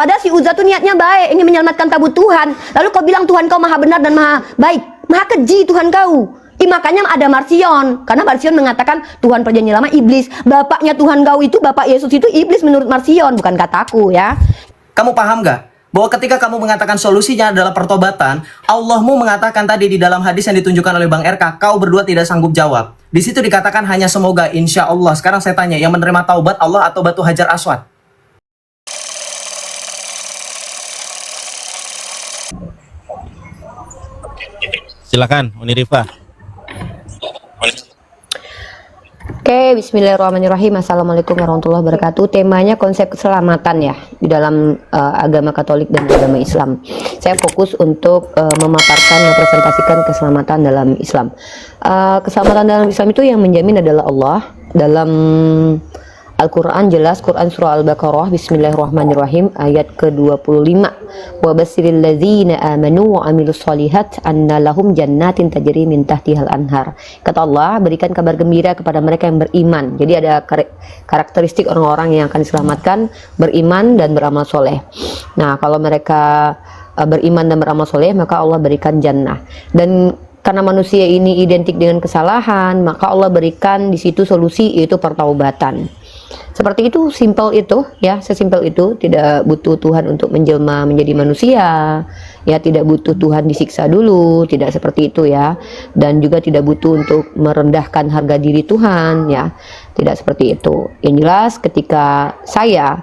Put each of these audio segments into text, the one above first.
Padahal si Uzza tuh niatnya baik, ingin menyelamatkan tabut Tuhan. Lalu kau bilang Tuhan kau maha benar dan maha baik. Maha keji Tuhan kau. Makanya ada Marsion. Karena Marsion mengatakan Tuhan perjanjian lama iblis. Bapaknya Tuhan kau itu, Bapak Yesus itu iblis menurut Marsion, bukan kataku ya. Kamu paham gak? Bahwa ketika kamu mengatakan solusinya adalah pertobatan, Allahmu mengatakan tadi di dalam hadis yang ditunjukkan oleh Bang RK, kau berdua tidak sanggup jawab. Di situ dikatakan hanya semoga, insya Allah. Sekarang saya tanya, yang menerima taubat Allah atau batu Hajar Aswad? Silakan, Uni Rifa. Oke, bismillahirrahmanirrahim. Assalamualaikum warahmatullahi wabarakatuh. Temanya konsep keselamatan ya di dalam agama Katolik dan agama Islam. Saya fokus untuk memaparkan, mempresentasikan keselamatan dalam Islam. Keselamatan dalam Islam itu yang menjamin adalah Allah. Dalam Al-Quran jelas, Quran surah Al-Baqarah, bismillahirrahmanirrahim, ayat ke-25. Wa basiril ladzina amanu wa amilus solihat anna lahum jannatin tajri min tahtihal anhar. Kata Allah, berikan kabar gembira kepada mereka yang beriman. Jadi ada karakteristik orang-orang yang akan diselamatkan, beriman dan beramal soleh. Nah, kalau mereka beriman dan beramal soleh, maka Allah berikan jannah. Dan karena manusia ini identik dengan kesalahan, maka Allah berikan di situ solusi, yaitu pertaubatan. Seperti itu, simpel itu ya, sesimpel itu. Tidak butuh Tuhan untuk menjelma menjadi manusia ya, tidak butuh Tuhan disiksa dulu, tidak seperti itu ya. Dan juga tidak butuh untuk merendahkan harga diri Tuhan ya, tidak seperti itu. Yang jelas ketika saya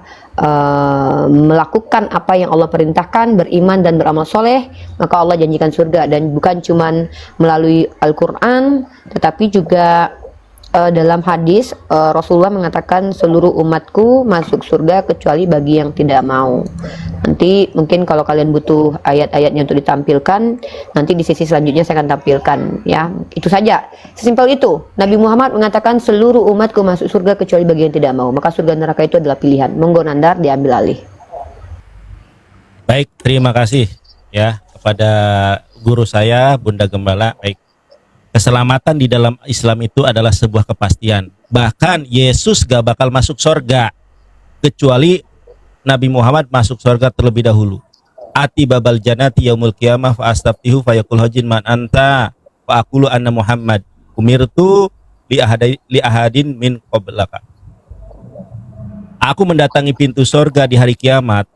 melakukan apa yang Allah perintahkan, beriman dan beramal soleh, maka Allah janjikan surga. Dan bukan cuman melalui Al-Quran, tetapi juga dalam hadis Rasulullah mengatakan seluruh umatku masuk surga kecuali bagi yang tidak mau. Nanti mungkin kalau kalian butuh ayat-ayatnya untuk ditampilkan, nanti di sesi selanjutnya saya akan tampilkan ya. Itu saja, sesimpel itu. Nabi Muhammad mengatakan seluruh umatku masuk surga kecuali bagi yang tidak mau. Maka surga neraka itu adalah pilihan. Monggo Nandar diambil alih. Baik, terima kasih ya kepada guru saya Bunda Gembala. Baik. Keselamatan di dalam Islam itu adalah sebuah kepastian. Bahkan Yesus gak bakal masuk surga kecuali Nabi Muhammad masuk surga terlebih dahulu. Ati babal janati yaumul qiyamah fa astaftihu fa yaqul hajin man anta fa aqulu anna Muhammad umirtu li ahadin min qablaka. Aku mendatangi pintu surga di hari kiamat,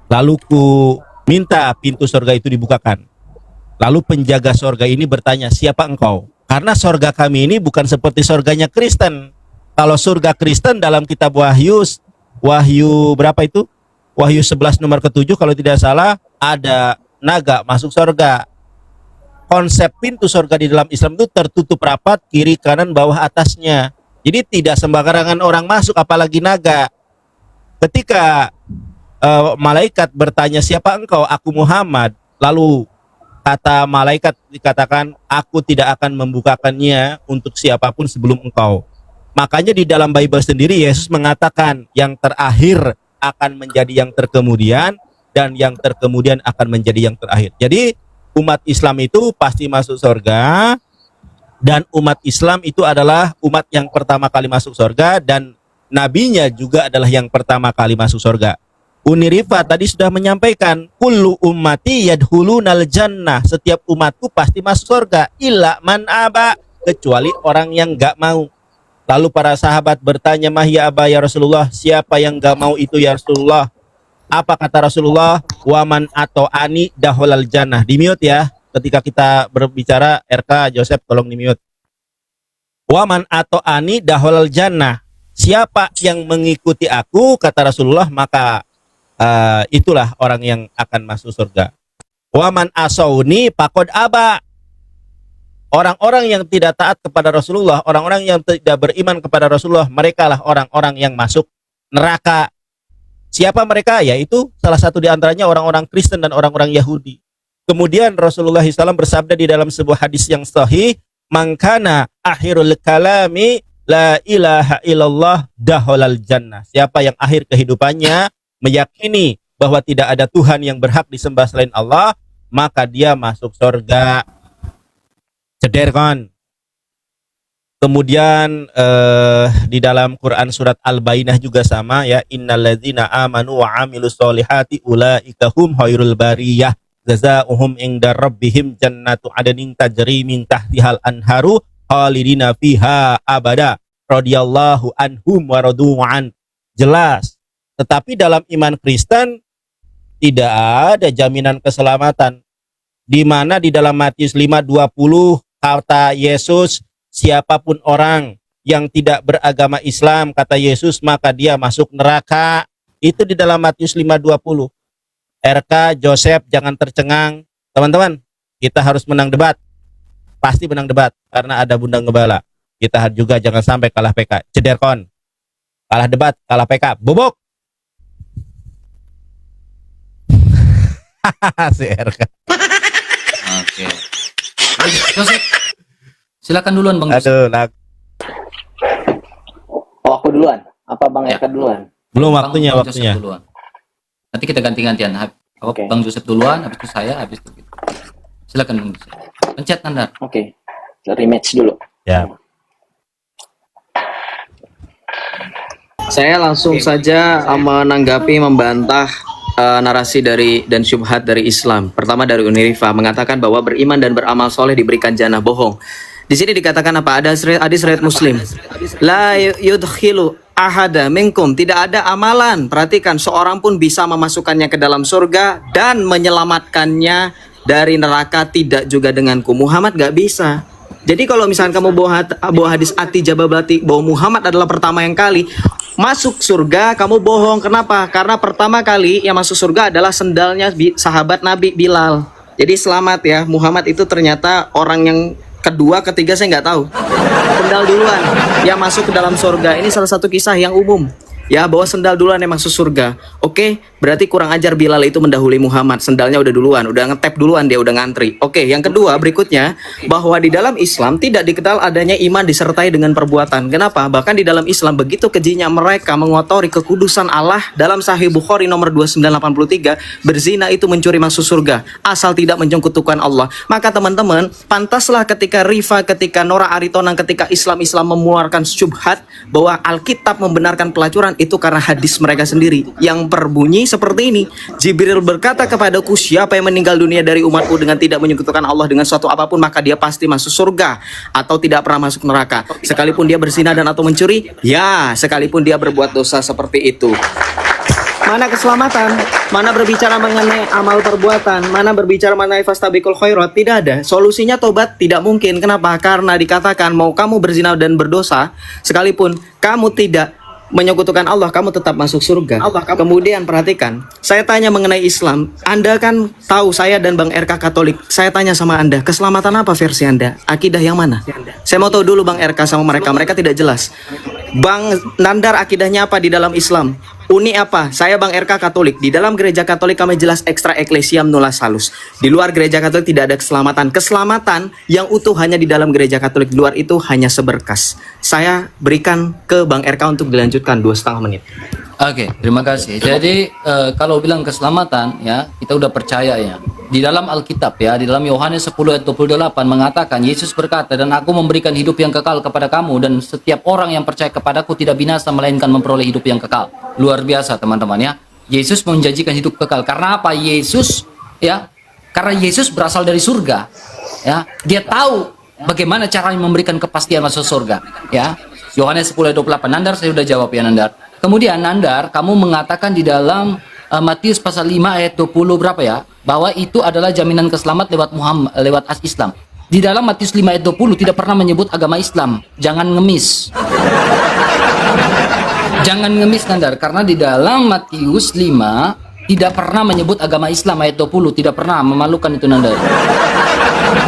lalu ku minta pintu surga itu dibukakan. Lalu penjaga sorga ini bertanya, siapa engkau? Karena sorga kami ini bukan seperti sorganya Kristen. Kalau surga Kristen dalam kitab Wahyu berapa itu? Wahyu 11 nomor ke-7 kalau tidak salah, ada naga masuk sorga. Konsep pintu sorga di dalam Islam itu tertutup rapat, kiri, kanan, bawah, atasnya. Jadi tidak sembarangan orang masuk, apalagi naga. Ketika malaikat bertanya, siapa engkau? Aku Muhammad. Lalu kata malaikat dikatakan, aku tidak akan membukakannya untuk siapapun sebelum engkau. Makanya di dalam Bible sendiri Yesus mengatakan yang terakhir akan menjadi yang terkemudian dan yang terkemudian akan menjadi yang terakhir. Jadi umat Islam itu pasti masuk surga, dan umat Islam itu adalah umat yang pertama kali masuk surga, dan nabinya juga adalah yang pertama kali masuk surga. Uni Rifa tadi sudah menyampaikan, kullu ummati yadkhulunal jannah, setiap umatku pasti masuk surga, illa man aba, kecuali orang yang enggak mau. Lalu para sahabat bertanya, mahya aba ya Rasulullah, siapa yang enggak mau itu ya Rasulullah? Apa kata Rasulullah? Waman atau ani daholal jannah. Di mute ya, ketika kita berbicara, RK Joseph tolong di mute. Waman atau ani daholal jannah, siapa yang mengikuti aku, kata Rasulullah, maka itulah orang yang akan masuk surga. Waman asauni pakod aba, orang-orang yang tidak taat kepada Rasulullah, orang-orang yang tidak beriman kepada Rasulullah, mereka lah orang-orang yang masuk neraka. Siapa mereka? Yaitu salah satu di antaranya orang-orang Kristen dan orang-orang Yahudi. Kemudian Rasulullah SAW bersabda di dalam sebuah hadis yang sahih, mangkana akhirul kalami la ilaha illallah daholal jannah. Siapa yang akhir kehidupannya meyakini bahwa tidak ada Tuhan yang berhak disembah selain Allah, maka dia masuk surga. Ceder kan? Kemudian di dalam Quran surat Al-Bainah juga sama ya, innalladzina amanu wa amilus solihati ulaika hum khairul bariyah jazaohum inda rabbihim jannatu adnin tajri min tahtihal anharu khalidina fiha abada radhiyallahu anhum wa radu an. Jelas. Tetapi dalam iman Kristen tidak ada jaminan keselamatan, di mana di dalam Matius 5:20 kata Yesus, siapapun orang yang tidak beragama Islam, kata Yesus, maka dia masuk neraka. Itu di dalam Matius 5:20. RK, Joseph, jangan tercengang. Teman-teman, kita harus menang debat. Pasti menang debat, karena ada Bunda Gembala. Kita juga jangan sampai kalah PK. Cederkon. Kalah debat, kalah PK. Bubuk. Si RK. Oke. Joseph, silakan duluan Bang Joseph. Aduh, nak. Oh, aku duluan. Apa Bang Ya. Eka duluan? Belum Bang waktunya. Joseph duluan. Nanti kita ganti-gantian. Oke. Bang Joseph duluan, habis itu saya, habis itu gitu. Silakan Bang Joseph. Pencet Nandar. Oke. Rematch dulu. Ya. Saya langsung saja menanggapi, membantah narasi dan syubhat dari Islam. Pertama dari Unirifa mengatakan bahwa beriman dan beramal soleh diberikan jannah, bohong. Di sini dikatakan apa? Ada hadis riwayat Muslim. La yudkhilu ahada minkum, tidak ada amalan. Perhatikan, seorang pun bisa memasukkannya ke dalam surga dan menyelamatkannya dari neraka, tidak juga denganku. Muhammad gak bisa. Jadi kalau misalkan kamu bawa hadis Ati Jababati bahwa Muhammad adalah pertama yang kali masuk surga, kamu bohong. Kenapa? Karena pertama kali yang masuk surga adalah sendalnya sahabat Nabi Bilal. Jadi selamat ya, Muhammad itu ternyata orang yang kedua, ketiga saya nggak tahu. Sendal duluan yang masuk ke dalam surga. Ini salah satu kisah yang umum. Ya, bahwa sendal duluan yang masuk surga. Oke, berarti kurang ajar Bilal itu mendahului Muhammad. Sendalnya udah duluan, udah ngetap duluan, dia udah ngantri. Oke, yang kedua berikutnya, bahwa di dalam Islam tidak dikenal adanya iman disertai dengan perbuatan. Kenapa? Bahkan di dalam Islam begitu kejinya mereka mengotori kekudusan Allah. Dalam Sahih Bukhari nomor 2983, berzina itu mencuri masuk surga asal tidak menyekutukan Allah. Maka teman-teman, pantaslah ketika Rifa, ketika Nora Aritonang, ketika Islam mengeluarkan syubhat bahwa Alkitab membenarkan pelacuran, itu karena hadis mereka sendiri yang berbunyi seperti ini. Jibril berkata kepadaku, siapa yang meninggal dunia dari umatku dengan tidak menyekutukan Allah dengan suatu apapun, maka dia pasti masuk surga atau tidak pernah masuk neraka, sekalipun dia berzina dan atau mencuri, ya, sekalipun dia berbuat dosa seperti itu. Mana keselamatan? Mana berbicara mengenai amal perbuatan? Mana berbicara mengenai fastabiqul khairat? Tidak ada. Solusinya tobat tidak mungkin. Kenapa? Karena dikatakan mau kamu berzina dan berdosa, sekalipun kamu tidak menyekutukan Allah, kamu tetap masuk surga. Kemudian perhatikan, saya tanya mengenai Islam. Anda kan tahu saya dan Bang RK Katolik. Saya tanya sama Anda, keselamatan apa versi Anda? Akidah yang mana? Saya mau tahu dulu Bang RK sama mereka. Mereka tidak jelas. Bang Nandar akidahnya apa di dalam Islam? Uni apa? Saya Bang RK Katolik. Di dalam gereja Katolik kami jelas extra ecclesiam nulla salus. Di luar gereja Katolik tidak ada keselamatan. Keselamatan yang utuh hanya di dalam gereja Katolik. Di luar itu hanya seberkas. Saya berikan ke Bang RK untuk dilanjutkan 2,5 menit. Oke, terima kasih. Jadi kalau bilang keselamatan ya, kita udah percaya ya. Di dalam Alkitab ya, di dalam Yohanes 10 ayat 28 mengatakan, Yesus berkata, dan aku memberikan hidup yang kekal kepada kamu, dan setiap orang yang percaya kepadaku tidak binasa melainkan memperoleh hidup yang kekal. Luar biasa teman-teman ya. Yesus menjanjikan hidup kekal. Karena apa? Yesus ya, karena Yesus berasal dari surga ya. Dia tahu bagaimana caranya memberikan kepastian masuk surga ya. Yohanes 10 ayat 28. Nandar, saya sudah jawab ya Nandar. Kemudian Nandar, kamu mengatakan di dalam Matius pasal 5 ayat 20 berapa ya? Bahwa itu adalah jaminan keselamat lewat Muhammad, lewat Islam. Di dalam Matius 5 ayat 20 tidak pernah menyebut agama Islam. Jangan ngemis. Jangan ngemis Nandar, karena di dalam Matius 5 tidak pernah menyebut agama Islam ayat 20, tidak pernah, memalukan itu Nandar.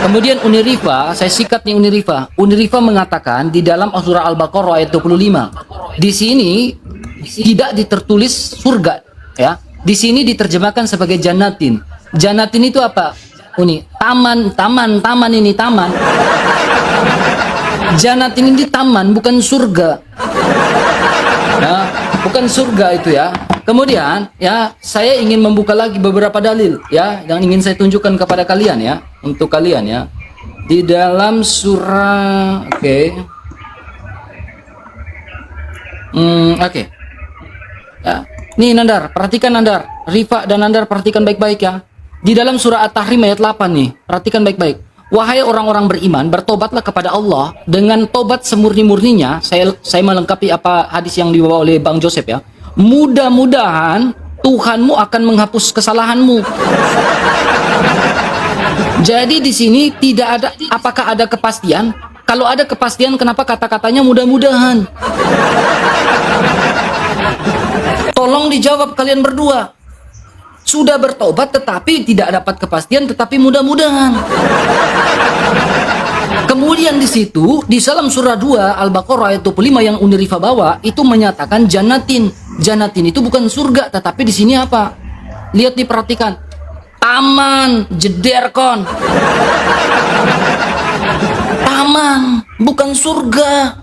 Kemudian Unirifa, saya sikat nih Unirifa. Unirifa mengatakan di dalam surah Al-Baqarah ayat 25. Di sini tidak ditertulis surga ya. Di sini diterjemahkan sebagai jannatin. Jannatin itu apa? Uni, taman ini taman. Jannatin ini taman, bukan surga. Nah, bukan surga itu ya. Kemudian ya, saya ingin membuka lagi beberapa dalil ya yang ingin saya tunjukkan kepada kalian ya, untuk kalian ya. Di dalam surah Oke. Ya. Nih Nandar, perhatikan Nandar. Rifa dan Nandar perhatikan baik-baik ya. Di dalam surah At-Tahrim ayat 8 nih, perhatikan baik-baik. Wahai orang-orang beriman, bertobatlah kepada Allah dengan tobat semurni-murninya. Saya melengkapi apa hadis yang dibawa oleh Bang Joseph ya. Mudah-mudahan Tuhanmu akan menghapus kesalahanmu. Jadi di sini tidak ada, apakah ada kepastian? Kalau ada kepastian, kenapa kata-katanya mudah-mudahan? Tolong dijawab kalian berdua. Sudah bertobat tetapi tidak dapat kepastian, tetapi mudah-mudahan. Kemudian di situ di dalam surah 2 Al-Baqarah ayat 25 yang Unirifa bawa itu menyatakan jannatin. Jannatin itu bukan surga, tetapi di sini apa? Lihat diperhatikan. Taman, jederkon. Taman, bukan surga.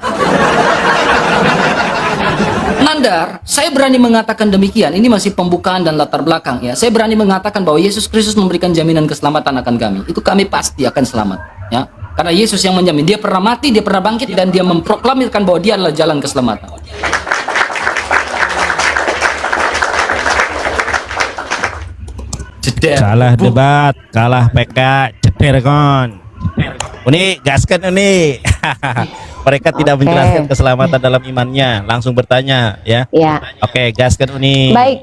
Nandar, saya berani mengatakan demikian. Ini masih pembukaan dan latar belakang ya. Saya berani mengatakan bahwa Yesus Kristus memberikan jaminan keselamatan akan kami. Itu kami pasti akan selamat ya. Karena Yesus yang menjamin. Dia pernah mati, dia pernah bangkit, dan dia memproklamirkan bahwa dia adalah jalan keselamatan. Kalah debat, kalah PK, ceder kon. Uni, gaskan Uni. Mereka tidak menjelaskan keselamatan dalam imannya, langsung bertanya ya. Ya. Oke, gaskan Uni. Baik.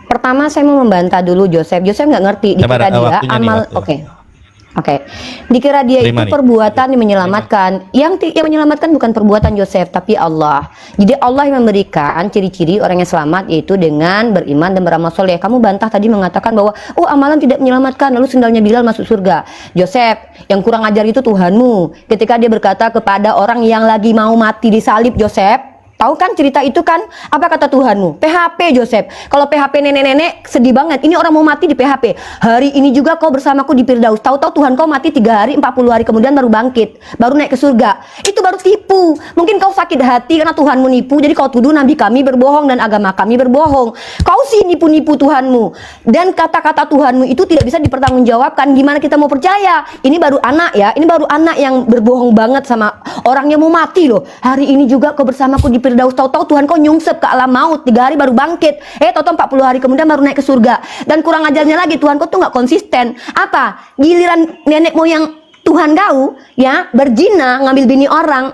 Pertama saya mau membantah dulu Joseph. Joseph nggak ngerti. Dikira dia amal. Oke. Dikira dia Terima itu perbuatan yang menyelamatkan. Yang menyelamatkan bukan perbuatan Joseph, tapi Allah. Jadi Allah yang memberikan ciri-ciri orang yang selamat, yaitu dengan beriman dan beramal soleh. Kamu bantah tadi mengatakan bahwa amalan tidak menyelamatkan, lalu sendalnya Bilal masuk surga. Joseph, yang kurang ajar itu Tuhanmu. Ketika dia berkata kepada orang yang lagi mau mati di salib, Joseph, tahu kan cerita itu kan? Apa kata Tuhanmu? PHP Joseph. Kalau PHP nenek-nenek sedih banget. Ini orang mau mati di PHP. Hari ini juga kau bersamaku di Firdaus. Tahu-tahu Tuhan kau mati 3 hari 40 hari kemudian baru bangkit, baru naik ke surga. Itu baru tipu. Mungkin kau sakit hati karena Tuhanmu nipu. Jadi kau tuduh nabi kami berbohong dan agama kami berbohong. Kau sih nipu-nipu Tuhanmu. Dan kata-kata Tuhanmu itu tidak bisa dipertanggungjawabkan. Gimana kita mau percaya? Ini baru anak ya. Ini baru anak yang berbohong banget sama orang yang mau mati loh. Hari ini juga kau bersamaku di Firdaus, tahu-tahu Tuhan kau nyungsep ke alam maut 3 hari baru bangkit, tahu-tahu 40 hari kemudian baru naik ke surga. Dan kurang ajarnya lagi, Tuhan kau tuh nggak konsisten. Apa? Giliran nenek moyang Tuhan kau ya berzina, ngambil bini orang.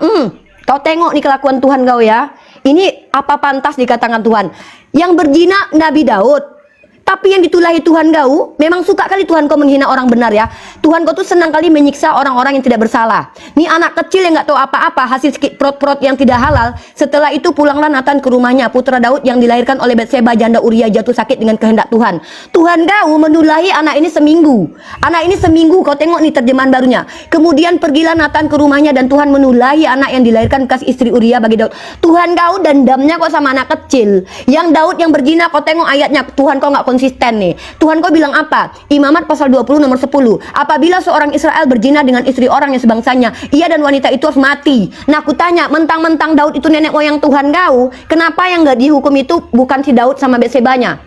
Kau tengok nih kelakuan Tuhan kau ya. Ini apa pantas dikatakan Tuhan? Yang berzina Nabi Daud. Tapi yang ditulahi Tuhan kau, memang suka kali Tuhan kau menghina orang benar ya. Tuhan kau tuh senang kali menyiksa orang-orang yang tidak bersalah. Nih anak kecil yang nggak tahu apa-apa, hasil perut-perut yang tidak halal. Setelah itu pulanglah Nathan ke rumahnya. Putra Daud yang dilahirkan oleh Batseba janda Uria jatuh sakit dengan kehendak Tuhan. Tuhan kau menulahi anak ini seminggu. Anak ini seminggu, kau tengok nih terjemahan barunya. Kemudian pergilah Nathan ke rumahnya dan Tuhan menulahi anak yang dilahirkan bekas istri Uria bagi Daud. Tuhan kau dendamnya kok sama anak kecil. Yang Daud yang berzina, kau tengok ayatnya. Tuhan kau nggak konsisten nih. Tuhan kau bilang apa? Imamat pasal 20 nomor 10. Apabila seorang Israel berzina dengan istri orang yang sebangsanya, ia dan wanita itu harus mati. Nah aku tanya, mentang-mentang Daud itu nenek moyang Tuhan kau, kenapa yang nggak dihukum itu bukan si Daud sama Betsebanya?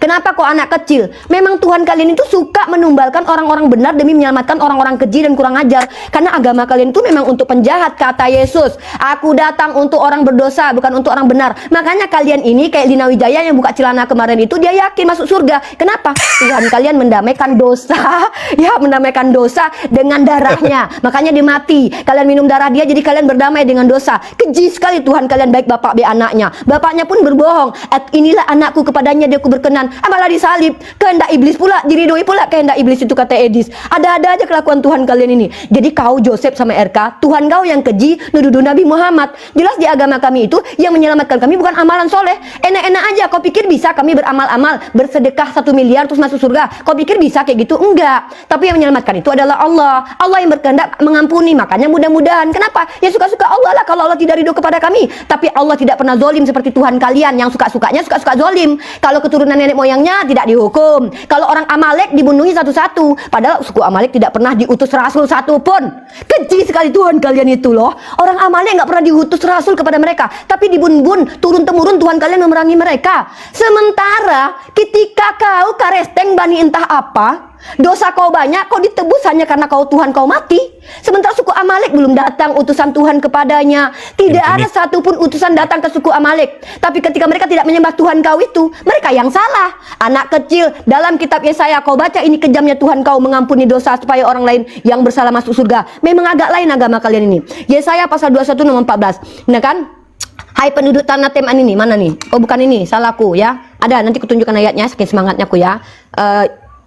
Kenapa kok anak kecil? Memang Tuhan kalian itu suka menumbalkan orang-orang benar demi menyelamatkan orang-orang keji dan kurang ajar. Karena agama kalian itu memang untuk penjahat, kata Yesus. Aku datang untuk orang berdosa, bukan untuk orang benar. Makanya kalian ini kayak Lina Wijaya yang buka celana kemarin itu, dia yakin masuk surga. Kenapa? Tuhan kalian mendamaikan dosa. Ya, mendamaikan dosa dengan darahnya. Makanya dia mati. Kalian minum darah dia, jadi kalian berdamai dengan dosa. Keji sekali Tuhan kalian, baik bapak be anaknya. Bapaknya pun berbohong. Inilah anakku, kepadanya dia ku berkenan. Malah disalib. Kehendak iblis pula, diridhoi pula kehendak iblis itu, kata Edis. Ada-ada aja kelakuan Tuhan kalian ini. Jadi kau Joseph sama RK, Tuhan kau yang keji nuduh Nabi Muhammad. Jelas di agama kami itu yang menyelamatkan kami bukan amalan soleh. Enak-enak aja. Kau pikir bisa kami beramal-amal, bersedekah 1 miliar terus masuk surga? Kau pikir bisa kayak gitu? Enggak. Tapi yang menyelamatkan itu adalah Allah. Allah yang berkehendak mengampuni. Makanya mudah-mudahan. Kenapa? Ya suka-suka Allah lah kalau Allah tidak ridho kepada kami. Tapi Allah tidak pernah zolim seperti Tuhan kalian yang suka-sukanya suka-suka zolim. Kalau keturunan nenek moyangnya tidak dihukum. Kalau orang Amalek dibunuhi satu-satu. Padahal suku Amalek tidak pernah diutus rasul satu pun. Keji sekali Tuhan kalian itu loh. Orang Amalek nggak pernah diutus rasul kepada mereka. Tapi dibun-bun, turun-temurun Tuhan kalian memerangi mereka. Sementara ketika kau karesteng bani entah apa, Dosa kau banyak, kau ditebus hanya karena kau Tuhan kau mati. Sementara suku Amalek belum datang utusan Tuhan kepadanya. Tidak ada satupun utusan datang ke suku Amalek. Tapi ketika mereka tidak menyembah Tuhan kau itu, mereka yang salah. Anak kecil, dalam kitab Yesaya kau baca, ini kejamnya Tuhan kau mengampuni dosa supaya orang lain yang bersalah masuk surga. Memang agak lain agama kalian ini. Yesaya pasal 21 nomor 14. Nah kan? Hai penduduk tanah Teman ini, mana nih? Oh bukan ini, salahku ya. Ada, nanti kutunjukkan ayatnya, saking semangatnya aku ya.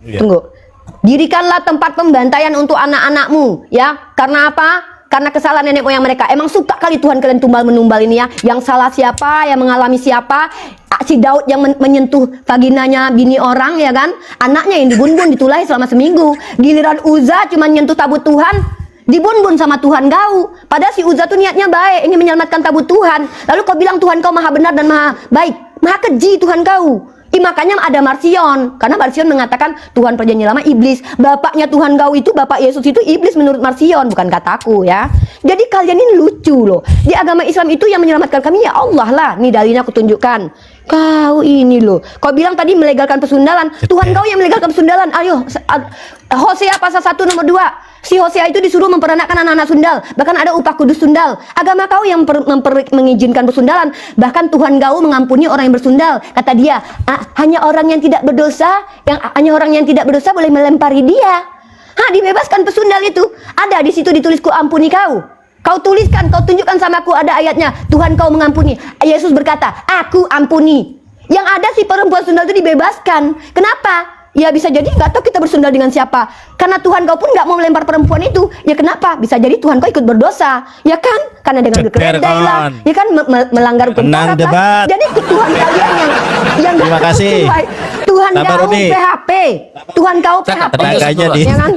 Tunggu. Dirikanlah tempat pembantaian untuk anak-anakmu, ya. Karena apa? Karena kesalahan nenek moyang mereka. Emang suka kali Tuhan kalian tumbal-menumbal ini ya. Yang salah siapa? Yang mengalami siapa? Si Daud yang menyentuh vaginanya bini orang, ya kan? Anaknya yang dibun-bun, ditulahi selama seminggu. Giliran Uza cuma nyentuh tabut Tuhan, dibun-bun sama Tuhan kau. Padahal si Uza tuh niatnya baik, ingin menyelamatkan tabut Tuhan. Lalu kau bilang Tuhan kau maha benar dan maha baik. Maha keji Tuhan kau. Makanya ada Marsion, karena Marsion mengatakan Tuhan perjanjian lama iblis. Bapaknya Tuhan kau itu, Bapak Yesus itu iblis menurut Marsion, bukan kataku ya. Jadi kalian ini lucu loh. Di agama Islam itu yang menyelamatkan kami ya Allah lah. Nih dalilnya aku tunjukkan. Kau ini loh. Kau bilang tadi melegalkan persundalan. Tuhan kau yang melegalkan persundalan. Ayo, Hosea pasal 1 nomor 2. Si Hosea itu disuruh memperanakan anak-anak sundal. Bahkan ada upah kudus sundal. Agama kau yang mengizinkan persundalan. Bahkan Tuhan kau mengampuni orang yang bersundal. Kata dia, hanya orang yang tidak berdosa, boleh melempari dia. Dibebaskan pesundal itu. Ada di situ ditulis ku ampuni kau. Kau tuliskan, kau tunjukkan sama aku ada ayatnya. Tuhan kau mengampuni. Yesus berkata, aku ampuni. Yang ada si perempuan sundal itu dibebaskan. Kenapa? Ya bisa jadi nggak tahu kita bersundal dengan siapa. Karena Tuhan kau pun nggak mau melempar perempuan itu. Ya kenapa? Bisa jadi Tuhan kau ikut berdosa. Ya kan? Karena dengan berkeledai lah. Ya kan melanggar hukum Taurat lah. Jadi Tuhan kalian yang terima kasih. Tuhan kau PHP. Tuhan kau PHP. Tenaganya di. Ya kan?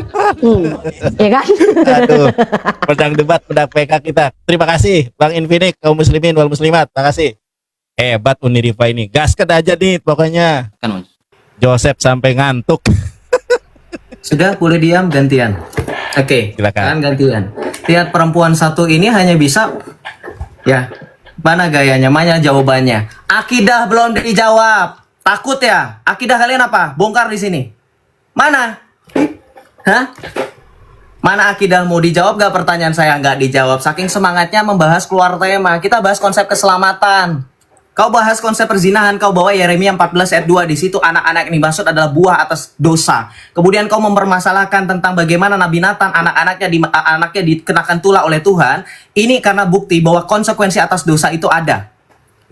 Ya kan? Aduh. Pedang debat, pedang PK kita. Terima kasih Bang Infinix, kaum muslimin wal muslimat. Terima kasih. Hebat Unirifa ini. Gaskan aja nih pokoknya. Kan, Joseph sampai ngantuk. Sudah, boleh diam, gantian. Oke, silakan. Gantian. Lihat perempuan satu ini hanya bisa, ya, mana gayanya, mana jawabannya. Akidah belum dijawab. Takut ya? Akidah kalian apa? Bongkar di sini. Mana? Hah? Mana akidah mau dijawab gak pertanyaan saya? Nggak dijawab. Saking semangatnya membahas keluar tema. Kita bahas konsep keselamatan. Kau bahas konsep perzinahan, kau bawa Yeremia 14 ayat 2. Di situ anak-anak ini maksud adalah buah atas dosa. Kemudian kau mempermasalahkan tentang bagaimana Nabi Nathan anaknya dikenakan tulah oleh Tuhan. Ini karena bukti bahwa konsekuensi atas dosa itu ada.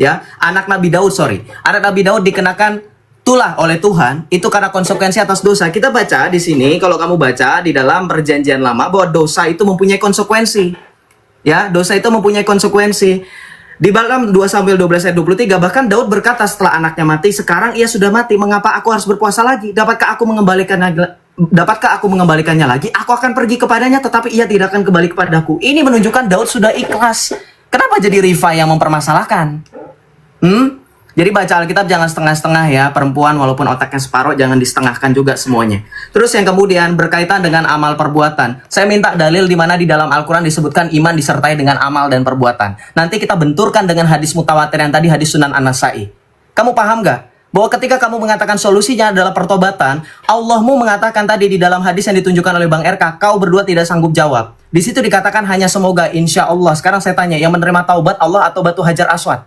Ya, anak Nabi Daud dikenakan tulah oleh Tuhan itu karena konsekuensi atas dosa. Kita baca di sini, kalau kamu baca di dalam perjanjian lama bahwa dosa itu mempunyai konsekuensi. Ya, dosa itu mempunyai konsekuensi. Di dalam 2 Samuel 12 ayat 23 bahkan Daud berkata setelah anaknya mati, sekarang ia sudah mati, mengapa aku harus berpuasa lagi? Dapatkah aku mengembalikannya lagi? Aku akan pergi kepadanya tetapi ia tidak akan kembali kepadaku. Ini menunjukkan Daud sudah ikhlas. Kenapa jadi Rifa yang mempermasalahkan? Jadi baca Alkitab jangan setengah-setengah ya. Perempuan walaupun otaknya separuh jangan disetengahkan juga semuanya. Terus yang kemudian berkaitan dengan amal perbuatan. Saya minta dalil di mana di dalam Al-Quran disebutkan iman disertai dengan amal dan perbuatan. Nanti kita benturkan dengan hadis mutawatir yang tadi, hadis Sunan An-Nasai. Kamu paham gak? Bahwa ketika kamu mengatakan solusinya adalah pertobatan, Allahmu mengatakan tadi di dalam hadis yang ditunjukkan oleh Bang RK, kau berdua tidak sanggup jawab. Di situ dikatakan hanya semoga, insya Allah. Sekarang saya tanya, yang menerima taubat Allah atau batu Hajar Aswad?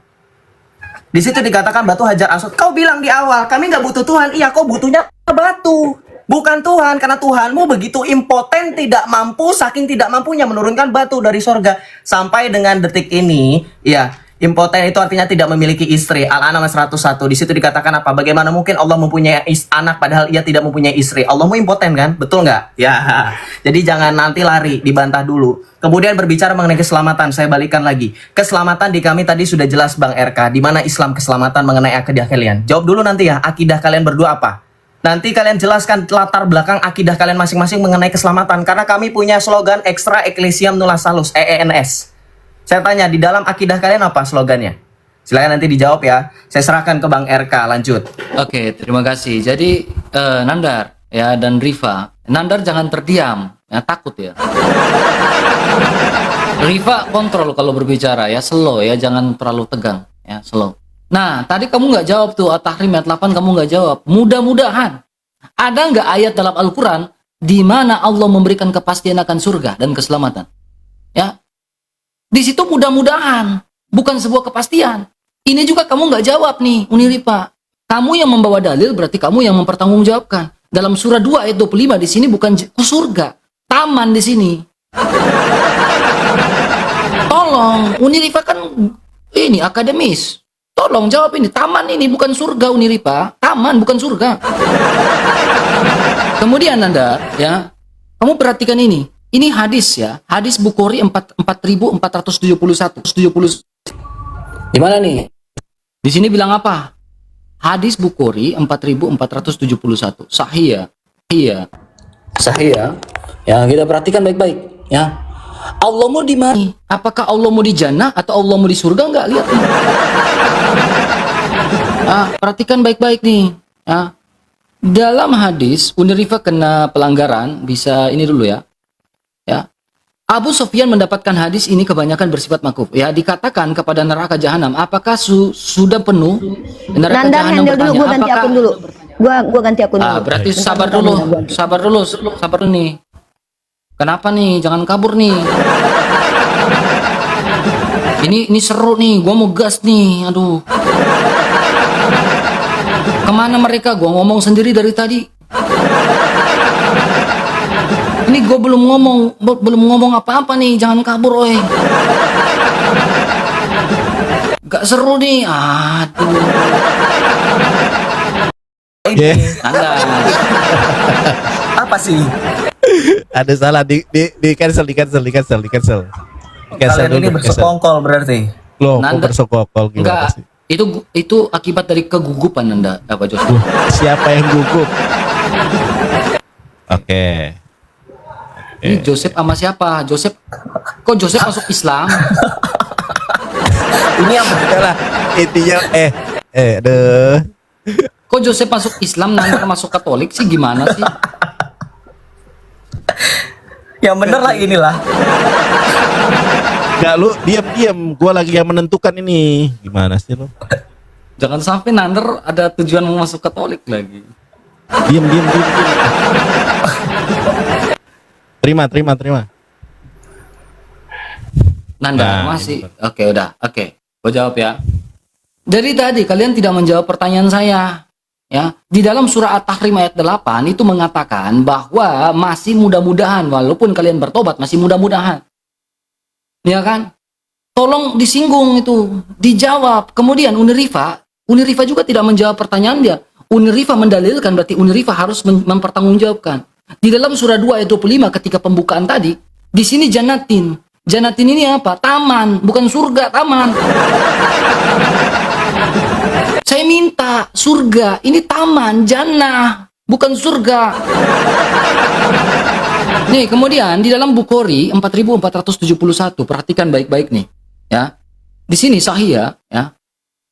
Di situ dikatakan batu Hajar Aswad. Kau bilang di awal, kami nggak butuh Tuhan. Iya, kau butuhnya batu, bukan Tuhan. Karena Tuhanmu begitu impoten, tidak mampu, saking tidak mampunya menurunkan batu dari sorga. Sampai dengan detik ini, ya, impoten itu artinya tidak memiliki istri. Al-An'am 101. Di situ dikatakan apa? Bagaimana mungkin Allah mempunyai anak padahal ia tidak mempunyai istri? Allahmu impoten kan? Betul nggak? Ya. Jadi jangan nanti lari, dibantah dulu. Kemudian berbicara mengenai keselamatan, saya balikan lagi. Keselamatan di kami tadi sudah jelas Bang RK. Di mana Islam keselamatan mengenai akidah kalian? Jawab dulu nanti ya, akidah kalian berdua apa? Nanti kalian jelaskan latar belakang akidah kalian masing-masing mengenai keselamatan. Karena kami punya slogan Extra Ecclesiam Nulla Salus, EENS. Saya tanya, di dalam akidah kalian apa slogannya? Silahkan nanti dijawab ya. Saya serahkan ke Bang RK, lanjut. Oke, terima kasih. Jadi Nandar ya dan Rifa, Nandar jangan terdiam, ya takut ya. Rifa kontrol kalau berbicara ya, slow ya, jangan terlalu tegang ya, slow. Nah, tadi kamu nggak jawab tuh At-Tahrim ayat 8, kamu nggak jawab. Mudah-mudahan Ada nggak ayat dalam Al-Quran di mana Allah memberikan kepastian akan surga dan keselamatan? Ya, di situ mudah-mudahan, bukan sebuah kepastian. Ini juga kamu nggak jawab nih, Uniripa. Kamu yang membawa dalil berarti kamu yang mempertanggungjawabkan. Dalam surah 2 ayat 25 di sini bukan surga, taman di sini. Tolong, Uniripa kan ini akademis. Tolong jawab ini, taman ini bukan surga Uniripa, taman bukan surga. Kemudian Anda, ya, kamu perhatikan ini. Ini hadis ya, hadis Bukhari 4471. Di mana nih? Di sini bilang apa? Hadis Bukhari 4471. Sahih ya. Iya. Sahih ya. Ya, kita perhatikan baik-baik, ya. Allah mau di mana? Apakah Allah mau di jannah atau Allah mau di surga? Enggak, lihat nih. Perhatikan baik-baik nih, ya. Dalam hadis Unirifa kena pelanggaran, bisa ini dulu ya. Ya. Abu Sufyan mendapatkan hadis ini kebanyakan bersifat makuf. Ya, dikatakan kepada neraka jahanam, apakah sudah penuh? Neraka Nanda jahanam handle dulu, bertanya, gua ganti apakah akun dulu. Gua ganti akun dulu. berarti Bentar, sabar bentar, dulu. bentar. Sabar dulu nih. Kenapa nih? Jangan kabur nih. Ini seru nih, gua mau gas nih. Aduh. Kemana mereka? Gua ngomong sendiri dari tadi. Ini gue belum ngomong apa-apa nih, jangan kabur, oi. Gak seru nih, aduh. Anda. Apa sih? Ada salah di cancel. Kalian ini bersekongkol berarti. Loh, kok Nanda- bersekongkol gimana Enggak, sih? itu akibat dari kegugupan Anda, apa Joseph? Siapa yang gugup? Oke. Ini Joseph sama siapa? Kok Joseph masuk Islam? Ini yang Adalah intinya aduh. Kok Joseph masuk Islam, Nanda masuk Katolik sih, gimana sih? yang bener lah inilah. Enggak, lu diam. Gua lagi yang menentukan ini. Gimana sih lu? Jangan sampai Nander ada tujuan mau masuk Katolik lagi. Diam. Terima. Nanda Nah, masih oke, udah oke, gue jawab ya. Jadi tadi kalian tidak menjawab pertanyaan saya, ya. Di dalam surah At-Tahrim ayat 8 itu mengatakan bahwa masih mudah-mudahan, walaupun kalian bertobat masih mudah-mudahan, ya kan? Tolong disinggung itu, dijawab. Kemudian Unirifa juga tidak menjawab pertanyaan dia. Unirifa mendalilkan berarti Unirifa harus mempertanggungjawabkan. Di dalam surah 2 ayat 25 ketika pembukaan tadi, di sini jannatin. Jannatin ini apa? Taman, bukan surga, taman. Saya minta surga, ini taman, jannah, bukan surga. Nih, kemudian di dalam Bukhari 4471, perhatikan baik-baik nih, ya. Di sini sahih ya.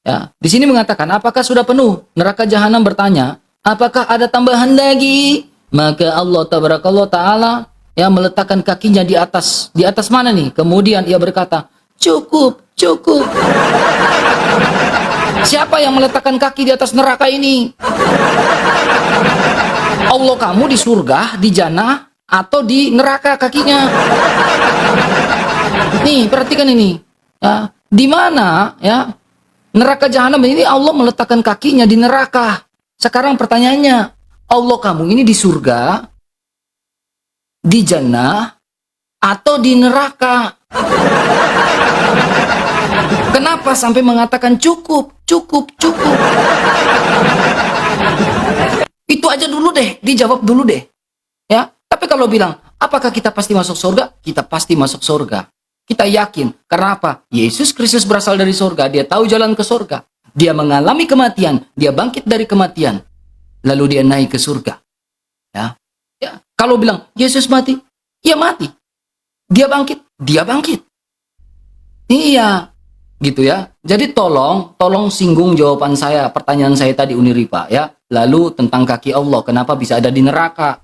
Ya, di sini mengatakan, apakah sudah penuh? Neraka jahanam bertanya, apakah ada tambahan lagi? Maka Allah Ta'ala ya meletakkan kakinya di atas mana nih? Kemudian ia berkata, cukup. Siapa yang meletakkan kaki di atas neraka ini? Allah kamu di surga, di jannah, atau di neraka kakinya? Nih, perhatikan ini. Ya, di mana ya? Neraka jahanam ini Allah meletakkan kakinya di neraka. Sekarang pertanyaannya, Allah kamu ini di surga, di jannah, atau di neraka? Kenapa sampai mengatakan cukup? Itu aja dulu deh, dijawab dulu deh. Ya, tapi kalau bilang, apakah kita pasti masuk surga? Kita pasti masuk surga. Kita yakin. Karena apa? Yesus Kristus berasal dari surga. Dia tahu jalan ke surga. Dia mengalami kematian. Dia bangkit dari kematian. Lalu dia naik ke surga. Ya. Kalau bilang, Yesus mati. Ya mati. Dia bangkit. Dia bangkit. Iya. Gitu ya. Jadi tolong singgung jawaban saya. Pertanyaan saya tadi Uniripa. Ya. Lalu tentang kaki Allah. Kenapa bisa ada di neraka?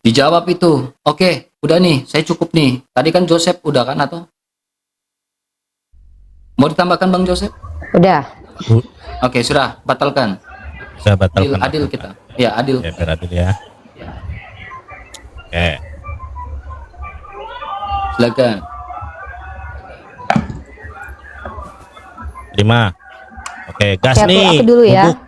Dijawab itu. Oke, udah nih, saya cukup nih. Tadi kan Joseph udah kan atau? Mau ditambahkan Bang Joseph? Udah. Oke, sudah, batalkan. Bisa batalkan adil apa-apa. kita. Ya, adil. Ya, biar adil ya. Oke. Silakan. 5. Oke, gas Oke, nih. aku dulu ya. Bubuk.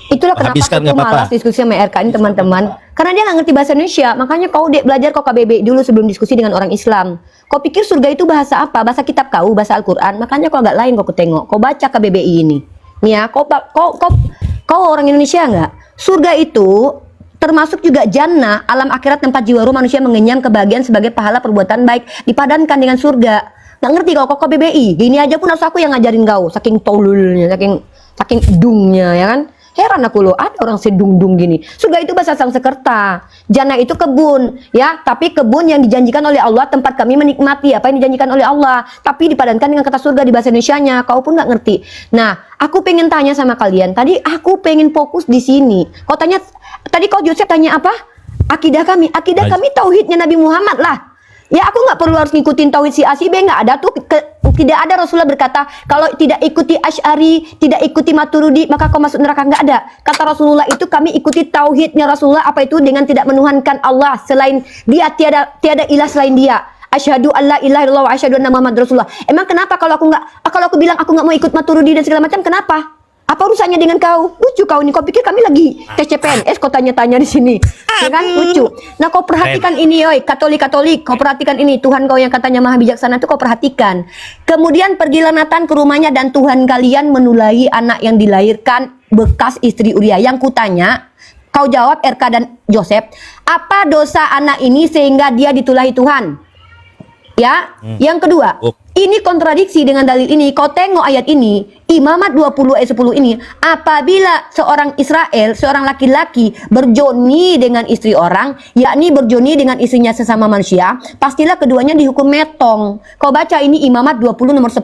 Itulah kenapa Habiskan aku nggak apa-apa. malas diskusi sama RK ini teman-teman. Karena dia nggak ngerti bahasa Indonesia. Makanya kau belajar kau KBBI dulu sebelum diskusi dengan orang Islam. Kau pikir surga itu bahasa apa? Bahasa kitab kau, bahasa Al-Quran. Makanya kau agak lain kau tengok. Kau baca KBBI ini. Nih ya, kau orang Indonesia nggak? Surga itu termasuk juga jannah, alam akhirat tempat jiwa ruh manusia mengenyam kebahagiaan sebagai pahala perbuatan baik. Dipadankan dengan surga. Nggak ngerti kau KBBI. Gini aja pun harus aku yang ngajarin kau. Saking tolulnya, saking dungnya ya kan. Heran aku loh, ada orang sedung-dung gini. Surga itu bahasa Sanskerta. Jannah itu kebun, ya. Tapi kebun yang dijanjikan oleh Allah, tempat kami menikmati apa yang dijanjikan oleh Allah. Tapi dipadankan dengan kata surga di bahasa Indonesianya. Kau pun nggak ngerti. Nah, aku pengen tanya sama kalian. Tadi aku pengen fokus di sini. Kau tanya, tadi kau Joseph tanya apa? Akidah kami. Akidah kami tauhidnya Nabi Muhammad lah. Ya aku nggak perlu harus ngikutin tauhid si A si B, nggak ada tuh. Tidak ada Rasulullah berkata kalau tidak ikuti Asy'ari, tidak ikuti Maturidi maka kau masuk neraka, nggak ada. Kata Rasulullah itu kami ikuti tauhidnya Rasulullah, apa itu dengan tidak menuhankan Allah selain dia, tiada ilah selain dia. Asyhadu alla ilaha illallah wa asyhadu anna Muhammad Rasulullah. Emang kenapa kalau aku bilang aku nggak mau ikut Maturidi dan segala macam, kenapa? Apa urusannya dengan kau? Lucu kau ini. Kau pikir kami lagi tes CPNS? Kau tanya-tanya di sini, ya kan? Lucu. Nah, kau perhatikan ini, oi, Katolik. Kau perhatikan ini. Tuhan kau yang katanya maha bijaksana itu kau perhatikan. Kemudian pergilah Nathan ke rumahnya dan Tuhan kalian menulahi anak yang dilahirkan bekas istri Uria. Yang kutanya, kau jawab RK dan Joseph, apa dosa anak ini sehingga dia ditulahi Tuhan? Ya, yang kedua, ini kontradiksi dengan dalil ini. Kau tengok ayat ini, Imamat 20 ayat 10 ini. Apabila seorang Israel, seorang laki-laki berjoni dengan istri orang, yakni berjoni dengan istrinya sesama manusia, pastilah keduanya dihukum metong. Kau baca ini Imamat 20 nomor 10.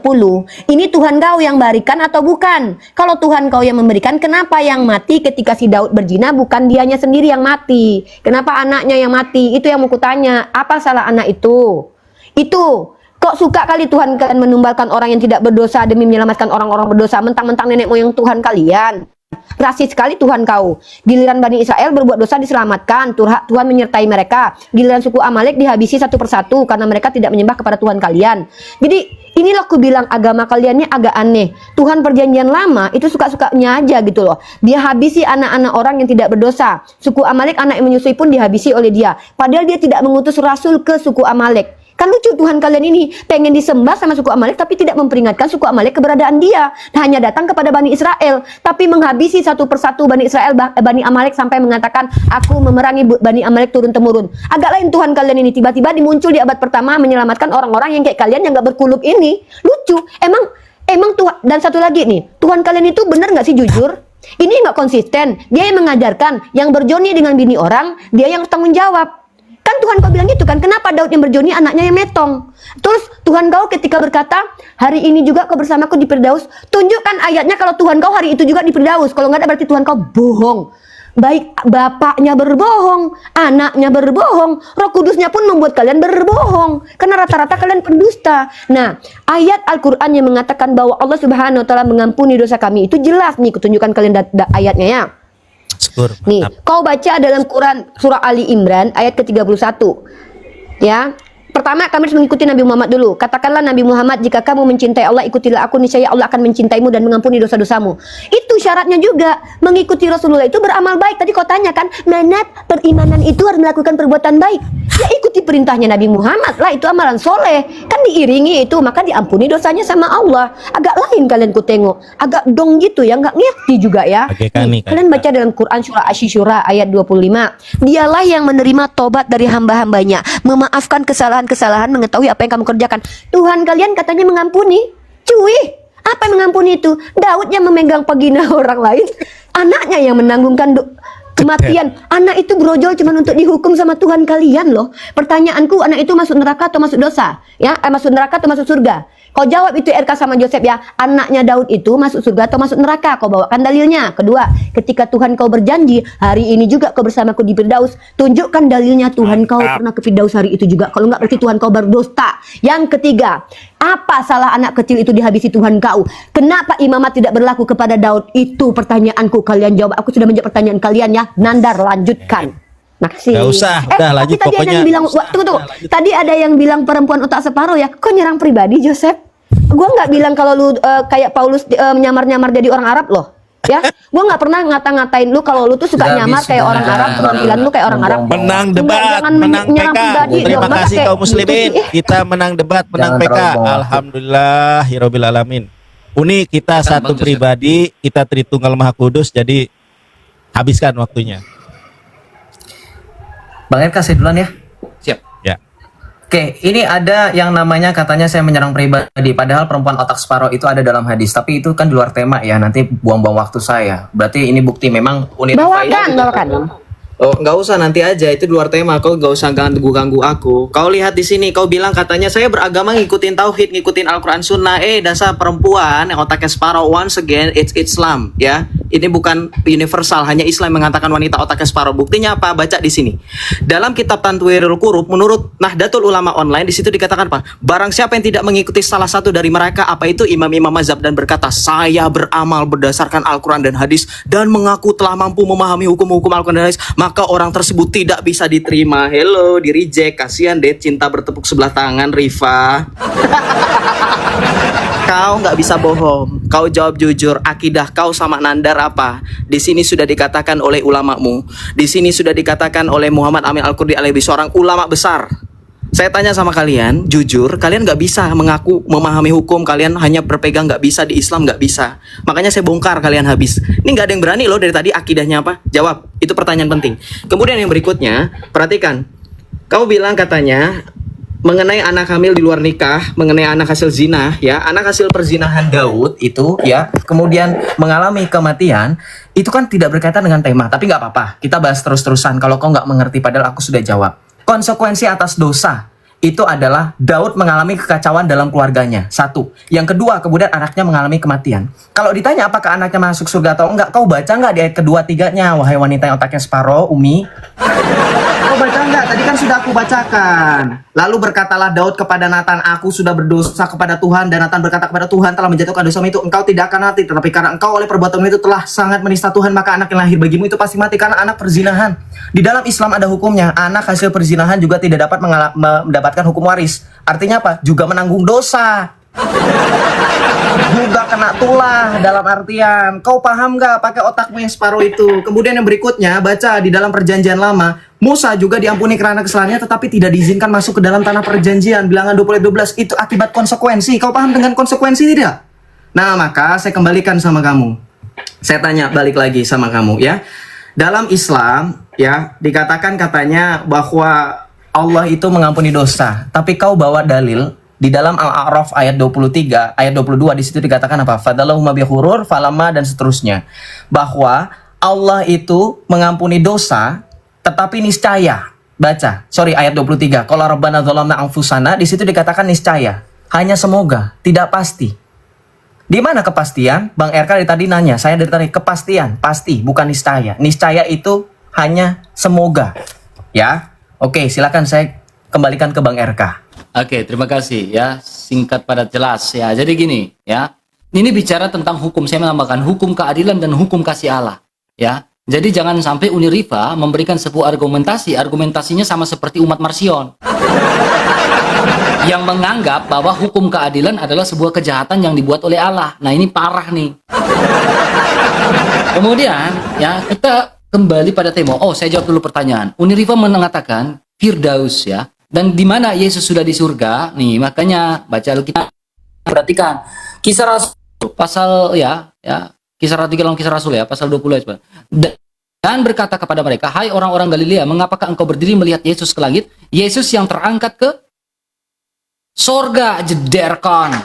Ini Tuhan kau yang berikan atau bukan? Kalau Tuhan kau yang memberikan, kenapa yang mati ketika si Daud berzina bukan dianya sendiri yang mati? Kenapa anaknya yang mati? Itu yang mau kutanya. Apa salah anak itu? Itu kok suka kali Tuhan kalian menumbalkan orang yang tidak berdosa demi menyelamatkan orang-orang berdosa, mentang-mentang nenek moyang Tuhan kalian. Rasis sekali Tuhan kau. Giliran Bani Israel berbuat dosa diselamatkan, Tuhan menyertai mereka. Giliran suku Amalek dihabisi satu persatu karena mereka tidak menyembah kepada Tuhan kalian. Jadi inilah aku bilang agama kalian ini agak aneh. Tuhan perjanjian lama itu suka-sukanya aja gitu loh. Dia habisi anak-anak orang yang tidak berdosa. Suku Amalek anak yang menyusui pun dihabisi oleh dia. Padahal dia tidak mengutus rasul ke suku Amalek. Kan lucu, Tuhan kalian ini pengen disembah sama suku Amalek tapi tidak memperingatkan suku Amalek keberadaan dia. Hanya datang kepada Bani Israel tapi menghabisi satu persatu Bani Israel, Bani Amalek sampai mengatakan aku memerangi Bani Amalek turun-temurun. Agak lain Tuhan kalian ini, tiba-tiba dimuncul di abad pertama menyelamatkan orang-orang yang kayak kalian yang gak berkulub ini. Lucu. Emang Tuhan. Dan satu lagi nih, Tuhan kalian itu benar gak sih jujur? Ini gak konsisten. Dia yang mengajarkan, yang berjoni dengan bini orang, dia yang bertanggung jawab. Kan Tuhan kau bilang gitu kan, kenapa Daud yang berjoni anaknya yang metong? Terus Tuhan kau ketika berkata, hari ini juga kau bersamaku di Firdaus, tunjukkan ayatnya kalau Tuhan kau hari itu juga di Firdaus. Kalau nggak ada berarti Tuhan kau bohong. Baik bapaknya berbohong, anaknya berbohong, Roh Kudusnya pun membuat kalian berbohong. Karena rata-rata kalian pendusta. Nah, ayat Al-Quran yang mengatakan bahwa Allah Subhanahu Wa Taala mengampuni dosa kami itu jelas nih, kutunjukkan kalian ayatnya ya. Nih, kau baca dalam Quran surah Ali Imran ayat ke-31. Ya. Pertama kami harus mengikuti Nabi Muhammad dulu. Katakanlah Nabi Muhammad, jika kamu mencintai Allah, ikutilah aku, niscaya Allah akan mencintaimu dan mengampuni dosa-dosamu. Itu syaratnya juga. Mengikuti Rasulullah itu beramal baik. Tadi kau tanya kan, mana perimanan itu harus melakukan perbuatan baik. Ya ikuti perintahnya Nabi Muhammad lah, itu amalan soleh. Kan diiringi itu, maka diampuni dosanya sama Allah. Agak lain kalian ku tengok. Agak dong gitu ya, nggak ngerti juga ya. Nih, kalian baca dalam Quran surah Asy-Syura ayat 25. Dialah yang menerima tobat dari hamba-hambanya, memaafkan kesalahan-kesalahan, mengetahui apa yang kamu kerjakan. Tuhan kalian katanya mengampuni. Cuy, apa yang mengampuni itu? Daud yang memegang vagina orang lain, anaknya yang menanggungkan kematian. Anak itu brojol cuma untuk dihukum sama Tuhan kalian loh. Pertanyaanku, anak itu masuk neraka atau masuk dosa? Ya, masuk neraka atau masuk surga? Kau jawab itu RK sama Joseph ya, anaknya Daud itu masuk surga atau masuk neraka? Kau bawakan dalilnya. Kedua, ketika Tuhan kau berjanji, hari ini juga kau bersamaku di Firdaus, tunjukkan dalilnya Tuhan kau pernah ke Firdaus hari itu juga. Kalau enggak berarti Tuhan kau berdusta. Yang ketiga, apa salah anak kecil itu dihabisi Tuhan kau? Kenapa imamat tidak berlaku kepada Daud? Itu pertanyaanku, kalian jawab. Aku sudah menjawab pertanyaan kalian ya. Nandar, lanjutkan. Makasih. Gak usah, udah lanjut tadi pokoknya. ada yang bilang, tunggu. Tadi ada yang bilang perempuan otak separuh ya. Kok nyerang pribadi, Joseph? Gue nggak bilang kalau lu kayak Paulus menyamar-nyamar jadi orang Arab loh. Ya, gue nggak pernah ngata-ngatain lu kalau lu tuh suka nyamar kayak orang Arab, penampilan lu kayak orang Arab. Menang Enggak, debat, jangan menang menyerang PK. pribadi, Terima dong. Masa kasih kayak kaum muslimin. gitu sih? Kita menang debat, menang Jangan PK. terlalu bawah. Alhamdulillah, hirobbil alamin. Uni kita Bang satu Joseph. pribadi, kita Tritunggal Maha Kudus, jadi habiskan waktunya. Bang RK saya duluan ya. Siap. Ya. Oke, ini ada yang namanya katanya saya menyerang pribadi, padahal perempuan otak separuh itu ada dalam hadis, tapi itu kan di luar tema ya, nanti buang-buang waktu saya. Berarti ini bukti memang Uni Bawakan. Oh, nggak usah, nanti aja, itu di luar tema. Kau nggak usah ganggu aku. Kau lihat di sini, kau bilang katanya saya beragama ngikutin tauhid, ngikutin Al-Quran Sunnah. Dasar perempuan yang otaknya separuh. Once again, it's Islam, ya. Ini bukan universal, hanya Islam mengatakan wanita otaknya separuh. Buktinya apa? Baca di sini. Dalam kitab Tanwirul Qurub, menurut Nahdlatul Ulama Online, di situ dikatakan apa? Barang siapa yang tidak mengikuti salah satu dari mereka, apa itu imam-imam mazhab dan berkata, saya beramal berdasarkan Al-Quran dan hadis dan mengaku telah mampu memahami hukum-hukum Al-Quran dan hadis, maka orang tersebut tidak bisa diterima. Hello, di reject. Kasihan deh, cinta bertepuk sebelah tangan, Rifa. Kau nggak bisa bohong. Kau jawab jujur. Akidah kau sama Nandar apa? Di sini sudah dikatakan oleh ulamamu. Di sini sudah dikatakan oleh Muhammad Amin Al-Qurdi alaihi, seorang ulama besar. Saya tanya sama kalian, jujur, kalian nggak bisa mengaku memahami hukum, kalian hanya berpegang nggak bisa, di Islam nggak bisa. Makanya saya bongkar kalian habis. Ini nggak ada yang berani loh dari tadi akidahnya apa? Jawab, itu pertanyaan penting. Kemudian yang berikutnya, perhatikan. Kau bilang katanya mengenai anak hamil di luar nikah, mengenai anak hasil zina, ya, anak hasil perzinahan Daud itu, ya, kemudian mengalami kematian, itu kan tidak berkaitan dengan tema, tapi nggak apa-apa, kita bahas terus-terusan. Kalau kau nggak mengerti, padahal aku sudah jawab. Konsekuensi atas dosa itu adalah Daud mengalami kekacauan dalam keluarganya. Satu. Yang kedua, kemudian anaknya mengalami kematian. Kalau ditanya apakah anaknya masuk surga atau enggak, kau baca nggak di ayat kedua-tiganya, wahai wanita yang otaknya separuh, Umi? Kau baca nggak? Tadi kan sudah aku bacakan. Lalu berkatalah Daud kepada Nathan, aku sudah berdosa kepada Tuhan, dan Nathan berkata kepada Tuhan telah menjatuhkan dosamu itu, engkau tidak akan mati, tetapi karena engkau oleh perbuatanmu itu telah sangat menista Tuhan, maka anak yang lahir bagimu itu pasti mati karena anak perzinahan. Di dalam Islam ada hukumnya, anak hasil perzinahan juga tidak dapat mendapatkan hukum waris. Artinya apa? Juga menanggung dosa. Juga kena tulah, dalam artian kau paham gak pakai otakmu yang separuh itu. Kemudian yang berikutnya, baca di dalam perjanjian lama, Musa juga diampuni karena kesalahannya tetapi tidak diizinkan masuk ke dalam tanah perjanjian. Bilangan 20:12 itu akibat konsekuensi. Kau paham dengan konsekuensi tidak? Nah, maka saya kembalikan sama kamu. Saya tanya balik lagi sama kamu ya. Dalam Islam ya dikatakan katanya bahwa Allah itu mengampuni dosa. Tapi kau bawa dalil di dalam Al-A'raf ayat 23, ayat 22, di situ dikatakan apa? Fadalahuma bihurur falama dan seterusnya. Bahwa Allah itu mengampuni dosa tetapi niscaya. Baca, ayat 23. Kalau Rabbana dzalamna anfusana, di situ dikatakan niscaya. Hanya semoga, tidak pasti. Di mana kepastian? Bang RK dari tadi nanya, saya dari tadi kepastian, pasti, bukan niscaya. Niscaya itu hanya semoga. Ya. Oke, silakan saya kembalikan ke Bang RK. Oke, terima kasih ya. Singkat padat jelas ya. Jadi gini ya. Ini bicara tentang hukum, saya menambahkan hukum keadilan dan hukum kasih Allah ya. Jadi jangan sampai Uniriva memberikan sebuah argumentasinya sama seperti umat Marsion yang menganggap bahwa hukum keadilan adalah sebuah kejahatan yang dibuat oleh Allah. Nah, ini parah nih. Kemudian ya, kita kembali pada tema. Oh, saya jawab dulu pertanyaan. Uniriva mengatakan Firdaus ya. Dan di mana Yesus sudah di surga? Nih, makanya baca Alkitab, perhatikan Kisah Rasul pasal Kisah 3 dalam Kisah Rasul ya, pasal 20 ayat. Dan berkata kepada mereka, hai orang-orang Galilea, mengapakah engkau berdiri melihat Yesus ke langit? Yesus yang terangkat ke sorga, jederkan.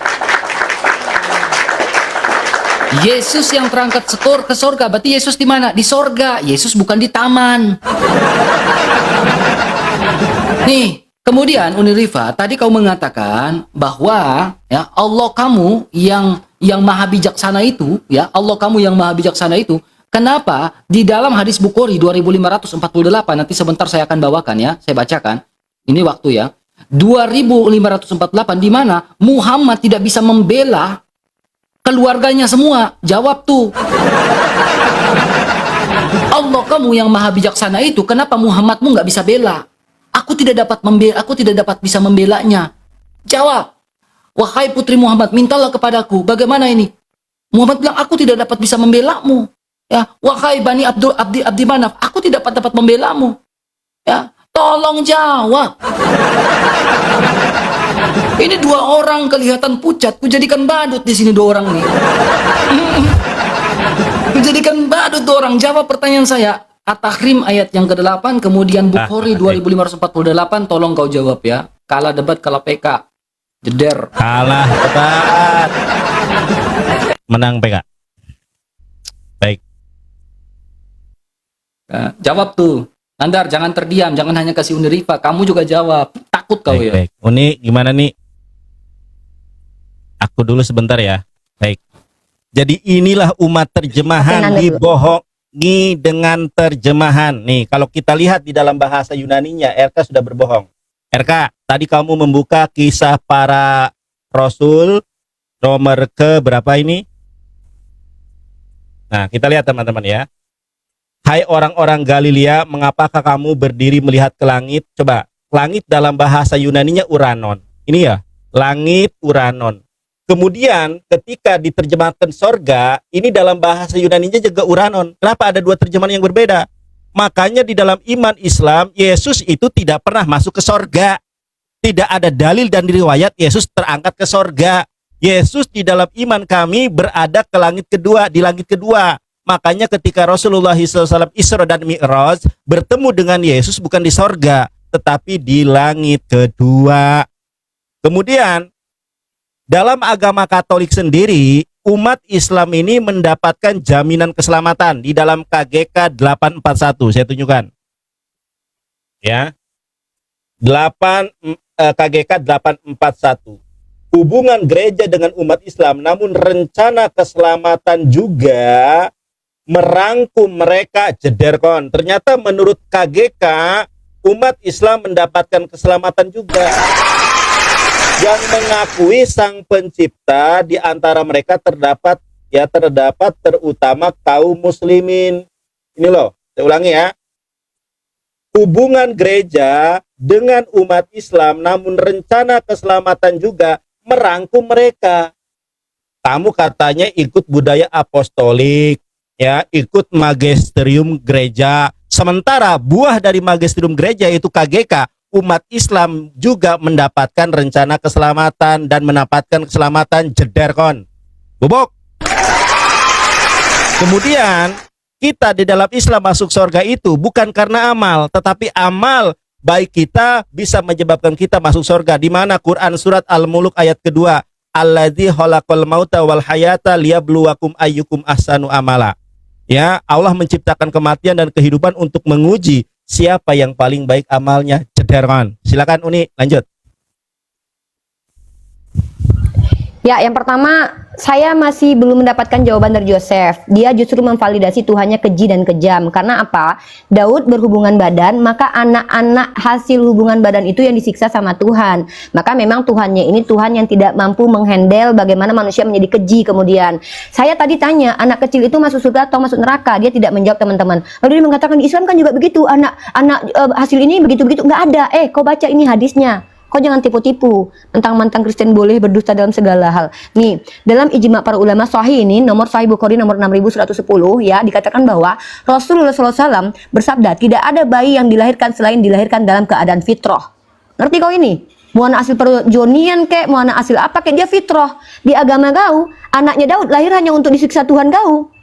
Yesus yang terangkat ke sorga, berarti Yesus di mana? Di sorga. Yesus bukan di taman. Nih, Kemudian Unirifa, tadi kau mengatakan bahwa ya Allah kamu yang maha bijaksana itu, ya Allah kamu yang maha bijaksana itu. Kenapa di dalam hadis Bukhari 2548, nanti sebentar saya akan bawakan ya, saya bacakan. Ini waktu ya. 2548 di mana Muhammad tidak bisa membela keluarganya semua. Jawab tuh. Allah kamu yang maha bijaksana itu, kenapa Muhammadmu nggak bisa bela? Aku tidak dapat bisa membelanya. Jawab. Wahai putri Muhammad, mintalah kepadaku. Bagaimana ini? Muhammad bilang, aku tidak dapat bisa membelamu. Ya, wahai Bani Abdi Manaf, aku tidak dapat membelamu. Ya, tolong jawab. Ini dua orang kelihatan pucat. Kujadikan badut di sini dua orang nih. Kujadikan badut dua orang. Jawab pertanyaan saya. At-Tahrim ayat yang ke-8, kemudian Bukhari 2548, tolong kau jawab ya. Kalah debat, kalah PK. Jeder. Kalah debat. Menang PK. Baik. Nah, jawab tuh. Nandar, jangan terdiam, jangan hanya kasih Unirifa, kamu juga jawab. Takut kau Baik, ya. baik. Uni gimana nih? Aku dulu sebentar ya. Baik. Jadi inilah umat terjemahan dibohongi dengan terjemahan. Nih, kalau kita lihat di dalam bahasa Yunaninya, RK sudah berbohong. RK, tadi kamu membuka kisah para rasul nomor ke berapa ini? Nah, kita lihat teman-teman ya. Hai orang-orang Galilea, mengapakah kamu berdiri melihat ke langit? Coba, langit dalam bahasa Yunaninya Uranon. Ini ya, langit Uranon. Kemudian ketika diterjemahkan sorga, ini dalam bahasa Yunaninya juga Uranon. Kenapa ada dua terjemahan yang berbeda? Makanya di dalam iman Islam, Yesus itu tidak pernah masuk ke sorga. Tidak ada dalil dan riwayat Yesus terangkat ke sorga. Yesus di dalam iman kami berada ke langit kedua, di langit kedua. Makanya ketika Rasulullah SAW Isra dan Mi'raj bertemu dengan Yesus bukan di sorga, tetapi di langit kedua. Kemudian dalam agama Katolik sendiri, umat Islam ini mendapatkan jaminan keselamatan di dalam KGK 841. Saya tunjukkan. Ya. KGK 841. Hubungan gereja dengan umat Islam, namun rencana keselamatan juga merangkum mereka, jederkon. Ternyata menurut KGK, umat Islam mendapatkan keselamatan juga. Yang mengakui sang pencipta, di antara mereka terdapat terutama kaum muslimin. Ini loh, saya ulangi ya. Hubungan gereja dengan umat Islam, namun rencana keselamatan juga merangkum mereka. Kamu katanya ikut budaya apostolik, ya, ikut magisterium gereja. Sementara buah dari magisterium gereja itu KGK, umat Islam juga mendapatkan rencana keselamatan dan mendapatkan keselamatan, jederkon. Bubuk. Kemudian kita di dalam Islam masuk surga itu bukan karena amal, tetapi amal baik kita bisa menyebabkan kita masuk surga. Di mana Quran surat Al-Muluk ayat kedua, Alladzi khalaqal mauta wal hayata liyabluwakum ayyukum ahsanu amala. Ya, Allah menciptakan kematian dan kehidupan untuk menguji siapa yang paling baik amalnya. Jederkan. Silakan Uni, lanjut. Ya, yang pertama, saya masih belum mendapatkan jawaban dari Joseph. Dia justru memvalidasi Tuhannya keji dan kejam. Karena apa? Daud berhubungan badan, maka anak-anak hasil hubungan badan itu yang disiksa sama Tuhan. Maka memang Tuhannya ini Tuhan yang tidak mampu menghandle bagaimana manusia menjadi keji kemudian. Saya tadi tanya, anak kecil itu masuk surga atau masuk neraka? Dia tidak menjawab, teman-teman. Lalu dia mengatakan di Islam kan juga begitu, anak hasil ini begitu-begitu. Nggak ada. Kau baca ini hadisnya. Kau jangan tipu-tipu, mentang-mentang Kristen boleh berdusta dalam segala hal. Nih, dalam ijma para ulama sahih ini, nomor Sahih Bukhari nomor 6110 ya, dikatakan bahwa Rasulullah SAW bersabda, tidak ada bayi yang dilahirkan selain dilahirkan dalam keadaan fitrah. Ngerti kau ini? Mau anak hasil perjonian kek, mau anak hasil apa kek, dia fitrah. Di agama kau, anaknya Daud lahir hanya untuk disiksa Tuhan kau.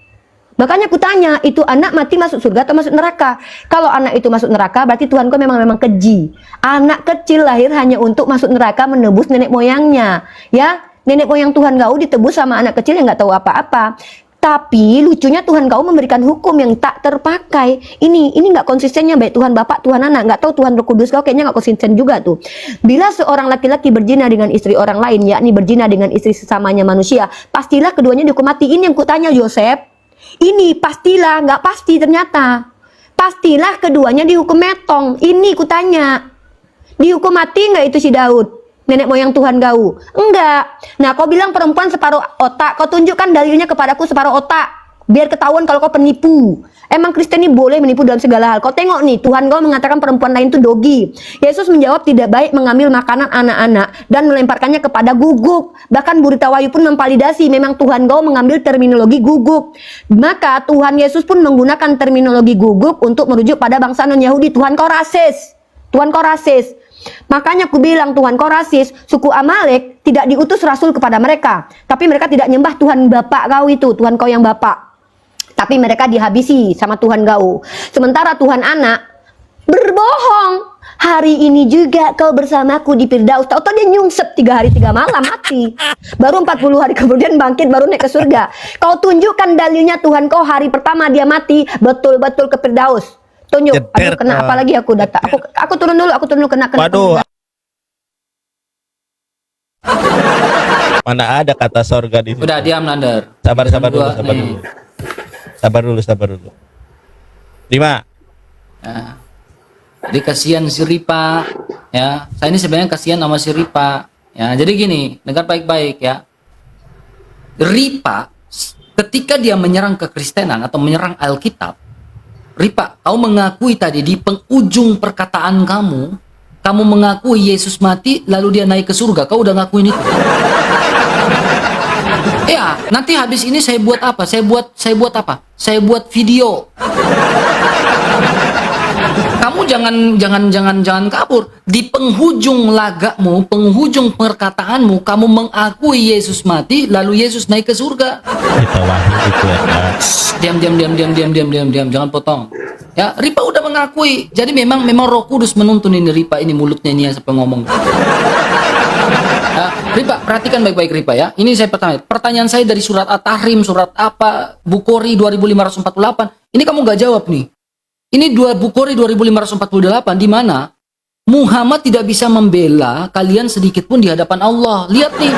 Makanya aku tanya, itu anak mati masuk surga atau masuk neraka? Kalau anak itu masuk neraka, berarti Tuhan kau memang keji. Anak kecil lahir hanya untuk masuk neraka menebus nenek moyangnya. Ya, nenek moyang Tuhan kau ditebus sama anak kecil yang nggak tahu apa-apa. Tapi lucunya Tuhan kau memberikan hukum yang tak terpakai. Ini nggak konsistennya baik Tuhan Bapak, Tuhan Anak. Nggak tahu Tuhan Roh Kudus kau kayaknya nggak konsisten juga tuh. Bila seorang laki-laki berzina dengan istri orang lain, yakni berzina dengan istri sesamanya manusia, pastilah keduanya dihukum mati. Ini yang kutanya Yosef. Ini pastilah, nggak pasti ternyata. Pastilah keduanya dihukum metong. Ini kutanya. Dihukum mati nggak itu si Daud? Nenek moyang Tuhan kau? Enggak. Nah, kau bilang perempuan separuh otak. Kau tunjukkan dalilnya kepadaku separuh otak. Biar ketahuan kalau kau penipu. Emang Kristen ini boleh menipu dalam segala hal. Kau tengok nih, Tuhan kau mengatakan perempuan lain itu dogi. Yesus menjawab tidak baik mengambil makanan anak-anak dan melemparkannya kepada guguk. Bahkan Burita Wayu pun memvalidasi memang Tuhan kau mengambil terminologi guguk. Maka Tuhan Yesus pun menggunakan terminologi guguk untuk merujuk pada bangsa non-Yahudi. Tuhan kau rasis. Tuhan kau rasis. Makanya aku bilang Tuhan kau rasis. Suku Amalek tidak diutus rasul kepada mereka, tapi mereka tidak nyembah Tuhan Bapak kau itu, Tuhan kau yang Bapak. Tapi mereka dihabisi sama Tuhan kau. Sementara Tuhan Anak berbohong. Hari ini juga kau bersamaku di Firdaus. Tahu-tahu dia nyungsep 3 hari 3 malam mati. Baru 40 hari kemudian bangkit, baru naik ke surga. Kau tunjukkan dalilnya Tuhan kau hari pertama dia mati betul-betul ke Firdaus. Tunjuk. Aduh, kena apa lagi aku data. Aku turun dulu kena. Waduh. Mana ada kata sorga di situ? Udah diam Nandar. Sabar dulu. 5. Ya. Jadi kasihan si Ripa, ya. Saya ini sebenarnya kasihan sama si Ripa. Ya, jadi gini, dengar baik-baik ya. Ripa ketika dia menyerang kekristenan atau menyerang Alkitab, Ripa, kau mengakui tadi di penghujung perkataan kamu mengakui Yesus mati lalu dia naik ke surga. Kau udah ngakuin itu. Ya, nanti habis ini saya buat apa? Saya buat apa? Saya buat video. Kamu jangan kabur. Di penghujung lagamu, penghujung perkataanmu, kamu mengakui Yesus mati, lalu Yesus naik ke surga. Kita wahyu itu ya. Diam, jangan potong. Ya, Ripa udah mengakui. Jadi memang Roh Kudus menuntun ini Ripa ini mulutnya ini sampai ngomong. Ya, Ripa, perhatikan baik-baik Ripa ya. Ini saya pertanyaan saya dari surat At-Tahrim, surat apa, Bukhari 2548. Ini kamu nggak jawab nih. Ini Bukhari 2548 di mana Muhammad tidak bisa membela kalian sedikit pun di hadapan Allah. Lihat nih.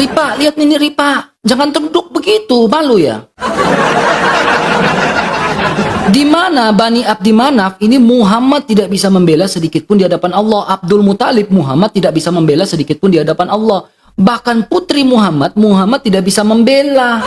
Ripa, lihat nih Ripa. Jangan tunduk begitu, malu ya. Di mana Bani Abdi Manaf ini Muhammad tidak bisa membela sedikit pun di hadapan Allah. Abdul Muthalib Muhammad tidak bisa membela sedikit pun di hadapan Allah. Bahkan putri Muhammad tidak bisa membela.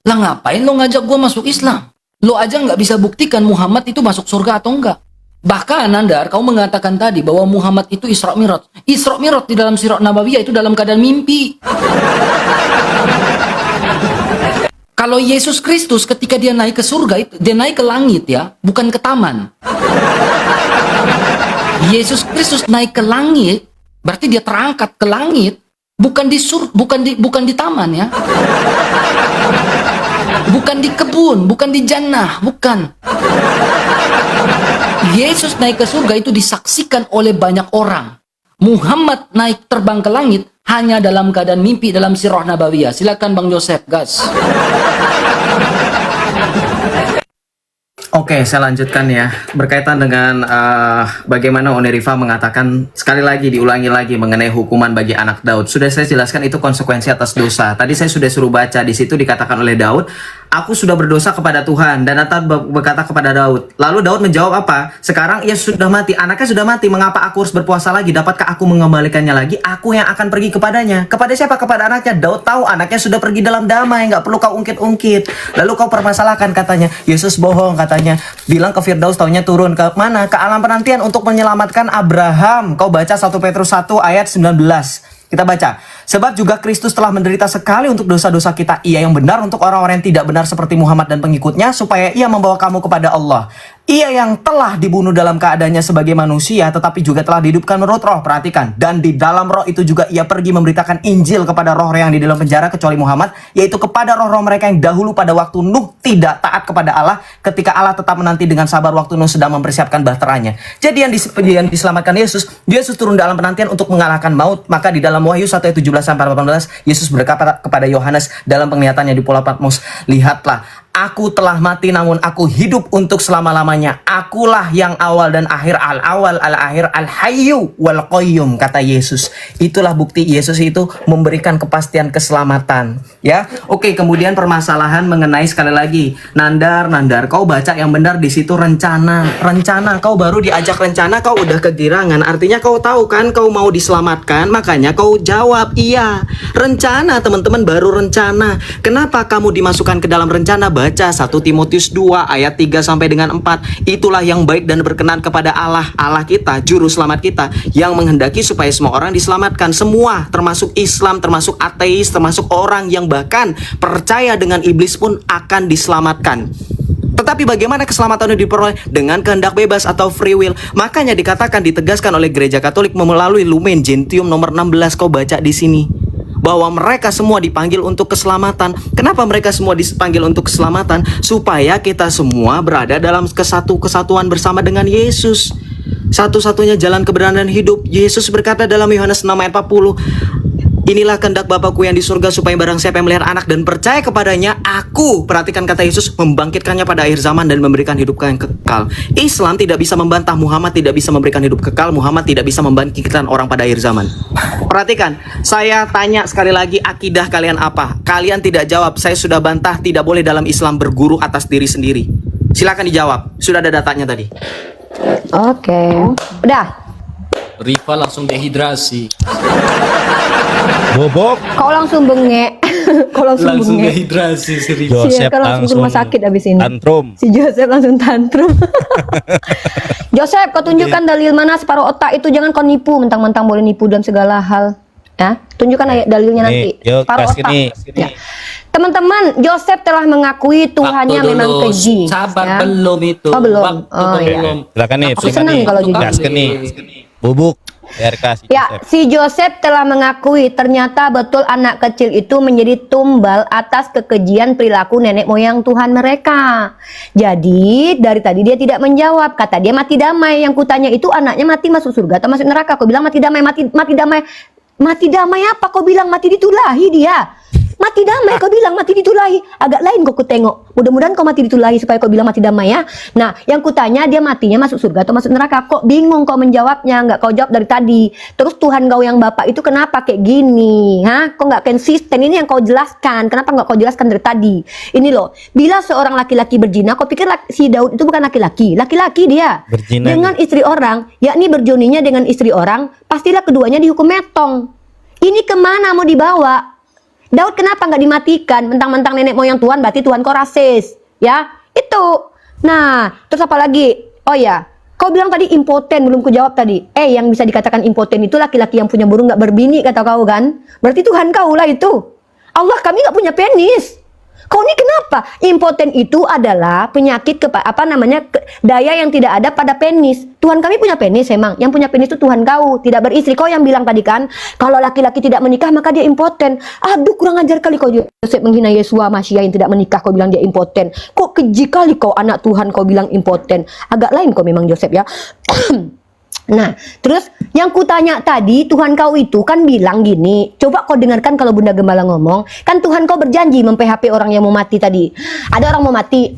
Lah ngapain lo ngajak gue masuk Islam? Lo aja nggak bisa buktikan Muhammad itu masuk surga atau enggak. Bahkan Nandar, kau mengatakan tadi bahwa Muhammad itu Isra Mi'raj. Isra Mi'raj di dalam Sirah Nabawiyah itu dalam keadaan mimpi. Kalau Yesus Kristus ketika dia naik ke surga itu dia naik ke langit ya, bukan ke taman. Yesus Kristus naik ke langit, berarti dia terangkat ke langit, bukan di taman ya. Bukan di kebun, bukan di jannah, bukan. Yesus naik ke surga itu disaksikan oleh banyak orang. Muhammad naik terbang ke langit hanya dalam keadaan mimpi dalam Sirah Nabawiyah. Silakan Bang Joseph, gas. Oke, saya lanjutkan ya. Berkaitan dengan bagaimana Oni Rifa mengatakan, sekali lagi diulangi lagi mengenai hukuman bagi anak Daud. Sudah saya jelaskan itu konsekuensi atas dosa. Tadi saya sudah suruh baca, di situ dikatakan oleh Daud, aku sudah berdosa kepada Tuhan. Dan Nathan berkata kepada Daud. Lalu Daud menjawab apa? Sekarang ia sudah mati, anaknya sudah mati, mengapa aku harus berpuasa lagi? Dapatkah aku mengembalikannya lagi? Aku yang akan pergi kepadanya. Kepada siapa? Kepada anaknya. Daud tahu anaknya sudah pergi dalam damai, nggak perlu kau ungkit-ungkit. Lalu kau permasalahkan katanya, Yesus bohong katanya. Bilang ke Firdaus, taunya turun ke mana? Ke alam penantian untuk menyelamatkan Abraham. Kau baca 1 Petrus 1 ayat 19. Kita baca. Sebab juga Kristus telah menderita sekali untuk dosa-dosa kita. Ia yang benar untuk orang-orang yang tidak benar seperti Muhammad dan pengikutnya, supaya ia membawa kamu kepada Allah. Ia yang telah dibunuh dalam keadaannya sebagai manusia, tetapi juga telah dihidupkan menurut roh. Perhatikan. Dan di dalam roh itu juga ia pergi memberitakan Injil kepada roh yang di dalam penjara kecuali Muhammad, yaitu kepada roh-roh mereka yang dahulu pada waktu Nuh tidak taat kepada Allah, ketika Allah tetap menanti dengan sabar waktu Nuh sedang mempersiapkan bahteranya. Jadi yang diselamatkan Yesus turun dalam penantian untuk mengalahkan maut. Maka di dalam Wahyu 1 ayat 17-18, Yesus berkata kepada Yohanes dalam penglihatannya di Pulau Patmos, "Lihatlah, aku telah mati namun aku hidup untuk selama-lamanya. Akulah yang awal dan akhir, al-awal, al-akhir, al-hayyu wal qayyum," kata Yesus. Itulah bukti Yesus itu memberikan kepastian keselamatan. Ya, oke. Kemudian permasalahan mengenai, sekali lagi, Nandar, kau baca yang benar di situ rencana. Kau baru diajak rencana, kau udah kegirangan. Artinya kau tahu kan kau mau diselamatkan, makanya kau jawab iya. Rencana, teman-teman, baru rencana. Kenapa kamu dimasukkan ke dalam rencana? Baca 1 Timotius 2 ayat 3 sampai dengan 4. Itulah yang baik dan berkenan kepada Allah kita, juru selamat kita, yang menghendaki supaya semua orang diselamatkan. Semua, termasuk Islam, termasuk ateis, termasuk orang yang bahkan percaya dengan iblis pun akan diselamatkan. Tetapi bagaimana keselamatan itu diperoleh? Dengan kehendak bebas atau free will. Makanya dikatakan, ditegaskan oleh Gereja Katolik melalui Lumen Gentium nomor 16. Kau baca di sini bahwa mereka semua dipanggil untuk keselamatan. Kenapa mereka semua dipanggil untuk keselamatan? Supaya kita semua berada dalam kesatuan bersama dengan Yesus. Satu-satunya jalan kebenaran dan hidup. Yesus berkata dalam Yohanes 6 ayat 40, "Inilah kehendak Bapakku yang di surga, supaya barang siapa yang melihara anak dan percaya kepadanya, aku," perhatikan kata Yesus, "membangkitkannya pada akhir zaman dan memberikan hidup yang kekal." Islam tidak bisa membantah, Muhammad tidak bisa memberikan hidup kekal, Muhammad tidak bisa membangkitkan orang pada akhir zaman. Perhatikan, saya tanya sekali lagi, akidah kalian apa? Kalian tidak jawab. Saya sudah bantah, tidak boleh dalam Islam berguru atas diri sendiri. Silakan dijawab, sudah ada datanya tadi. Oke. Udah. Riva langsung dehidrasi. Bobok. Kau langsung bengek. Kau langsung bengek. dehidrasi si Riva. Joseph Kau langsung ke rumah sakit abis ini. tantrum. Si Joseph langsung tantrum. Joseph, kau tunjukkan dalil mana separuh otak itu, jangan kau nipu, mentang-mentang boleh nipu dalam segala hal. Ya, tunjukkan ayat dalilnya nanti. Yuk, Separuh kasih otak. nih. Ya. Teman-teman, Joseph telah mengakui Tuhannya Waktu memang dulu. keji. Sabar, ya. belum itu. Oh, belum. Waktu Oh, iya. belum. Silakan nih. Aku senang kalau jujur. Gaskan nih. Bubuk. RK si Ya, Joseph. si Joseph telah mengakui ternyata betul anak kecil itu menjadi tumbal atas kekejian perilaku nenek moyang Tuhan mereka. Jadi, dari tadi dia tidak menjawab. Kata dia mati damai. Yang kutanya itu anaknya mati masuk surga atau masuk neraka. Kau bilang mati damai, mati damai. Mati damai apa? Kau bilang mati ditulahi dia. Mati damai, kau bilang mati ditulahi. Agak lain kau kutengok. Mudah-mudahan kau mati ditulahi supaya kau bilang mati damai ya. Nah, yang kutanya dia matinya masuk surga atau masuk neraka. Kok bingung kau menjawabnya? Nggak kau jawab dari tadi. Terus Tuhan kau yang Bapak itu kenapa kayak gini? Hah? Kok nggak konsisten? Ini yang kau jelaskan. Kenapa nggak kau jelaskan dari tadi? Ini loh, bila seorang laki-laki berzina, kau pikir si Daud itu bukan laki-laki? Laki-laki dia. Berzina Dengan istri orang, yakni berjoninya dengan istri orang, pastilah keduanya dihukum metong. Ini kemana mau dibawa? Daud kenapa nggak dimatikan? Mentang-mentang nenek moyang Tuhan, berarti Tuhan kau rasis, ya? Itu. Nah, terus apa lagi? Oh ya, kau bilang tadi impoten, belum kujawab tadi. Yang bisa dikatakan impoten itu laki-laki yang punya burung nggak berbini, kata kau kan? Berarti Tuhan kau lah itu. Allah, kami nggak punya penis. Kau ini kenapa? Impoten itu adalah penyakit daya yang tidak ada pada penis. Tuhan kami punya penis emang. Yang punya penis itu Tuhan kau, tidak beristri. Kau yang bilang tadi kan, kalau laki-laki tidak menikah maka dia impoten. Aduh, kurang ajar kali kau Joseph menghina Yesua Masya yang tidak menikah. Kau bilang dia impoten. Kok keji kali kau anak Tuhan kau bilang impoten. Agak lain kau memang Joseph ya. Nah, terus yang kutanya tadi, Tuhan kau itu kan bilang gini, coba kau dengarkan kalau Bunda Gembala ngomong, kan Tuhan kau berjanji mem-PHP orang yang mau mati tadi. Ada orang mau mati,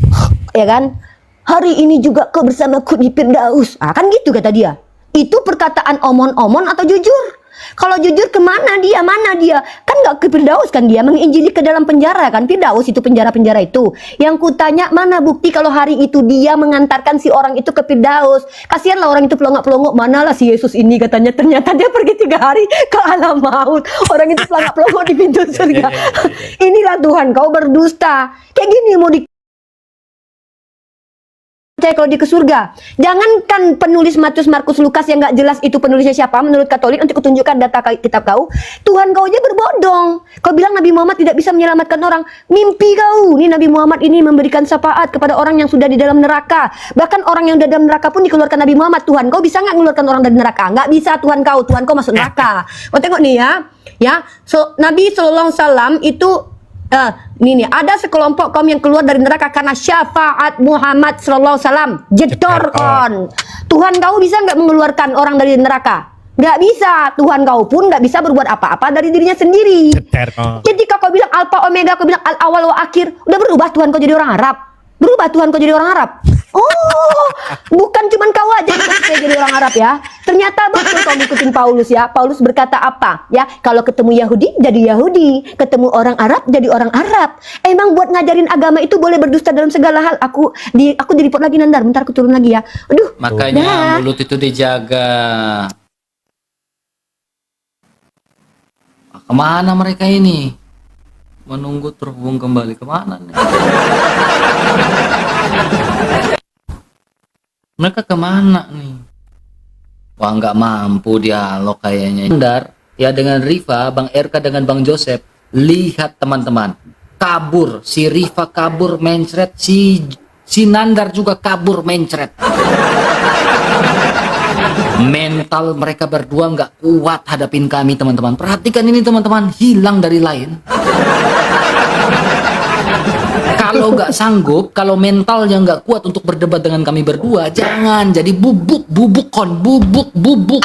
ya kan? Hari ini juga kau bersamaku di Firdaus. Kan gitu kata dia. Itu perkataan omon-omon atau jujur? Kalau jujur kemana dia? Mana dia? Kan gak ke Firdaus kan dia, menginjili ke dalam penjara kan. Firdaus itu penjara-penjara itu. Yang kutanya mana bukti kalau hari itu dia mengantarkan si orang itu ke Firdaus. Kasihanlah orang itu pelongok-pelongok, manalah si Yesus ini katanya. Ternyata dia pergi 3 hari ke alam maut. Orang itu pelongok-pelongok di pintu surga. Inilah Tuhan kau berdusta. Kayak gini mau di percaya kalau dia ke surga. Jangankan penulis Matius, Markus, Lukas yang nggak jelas itu penulisnya siapa menurut Katolik, untuk kutunjukkan data kitab kau. Tuhan kau aja berbodong. Kau bilang Nabi Muhammad tidak bisa menyelamatkan orang. Mimpi kau. Ini Nabi Muhammad ini memberikan syafaat kepada orang yang sudah di dalam neraka. Bahkan orang yang sudah dalam neraka pun dikeluarkan Nabi Muhammad. Tuhan kau bisa nggak mengeluarkan orang dari neraka? Nggak bisa Tuhan kau. Tuhan kau masuk neraka. Kau tengok nih ya. So, Nabi SAW itu ini nih, ada sekelompok kaum yang keluar dari neraka karena syafaat Muhammad sallallahu alaihi wasallam. Jedor kon. Tuhan kau bisa nggak mengeluarkan orang dari neraka? Nggak bisa. Tuhan kau pun nggak bisa berbuat apa-apa dari dirinya sendiri. Jadi kau bilang alfa omega, kau bilang al awal wa akhir, udah berubah Tuhan kau jadi orang Arab. Berubah Tuhan kau jadi orang Arab. Oh, bukan cuman kau aja yang jadi orang Arab ya. Ternyata betul kau ngikutin Paulus ya. Paulus berkata apa? Ya, kalau ketemu Yahudi jadi Yahudi, ketemu orang Arab jadi orang Arab. Emang buat ngajarin agama itu boleh berdusta dalam segala hal. Aku di report lagi Nandar, bentar aku turun lagi ya. Aduh. Makanya mulut itu dijaga. Kemana mereka ini? Menunggu terhubung kembali kemana nih? Mereka kemana nih? Wah, nggak mampu dialog kayaknya. Nandar ya dengan Rifa, Bang RK dengan Bang Joseph. Lihat teman-teman, kabur. Si Rifa kabur mencret, si Nandar juga kabur mencret. Mental mereka berdua nggak kuat hadapin kami teman-teman. Perhatikan ini teman-teman, hilang dari lain. Kalau nggak sanggup, kalau mentalnya nggak kuat untuk berdebat dengan kami berdua, jangan jadi bubuk kon, bubuk.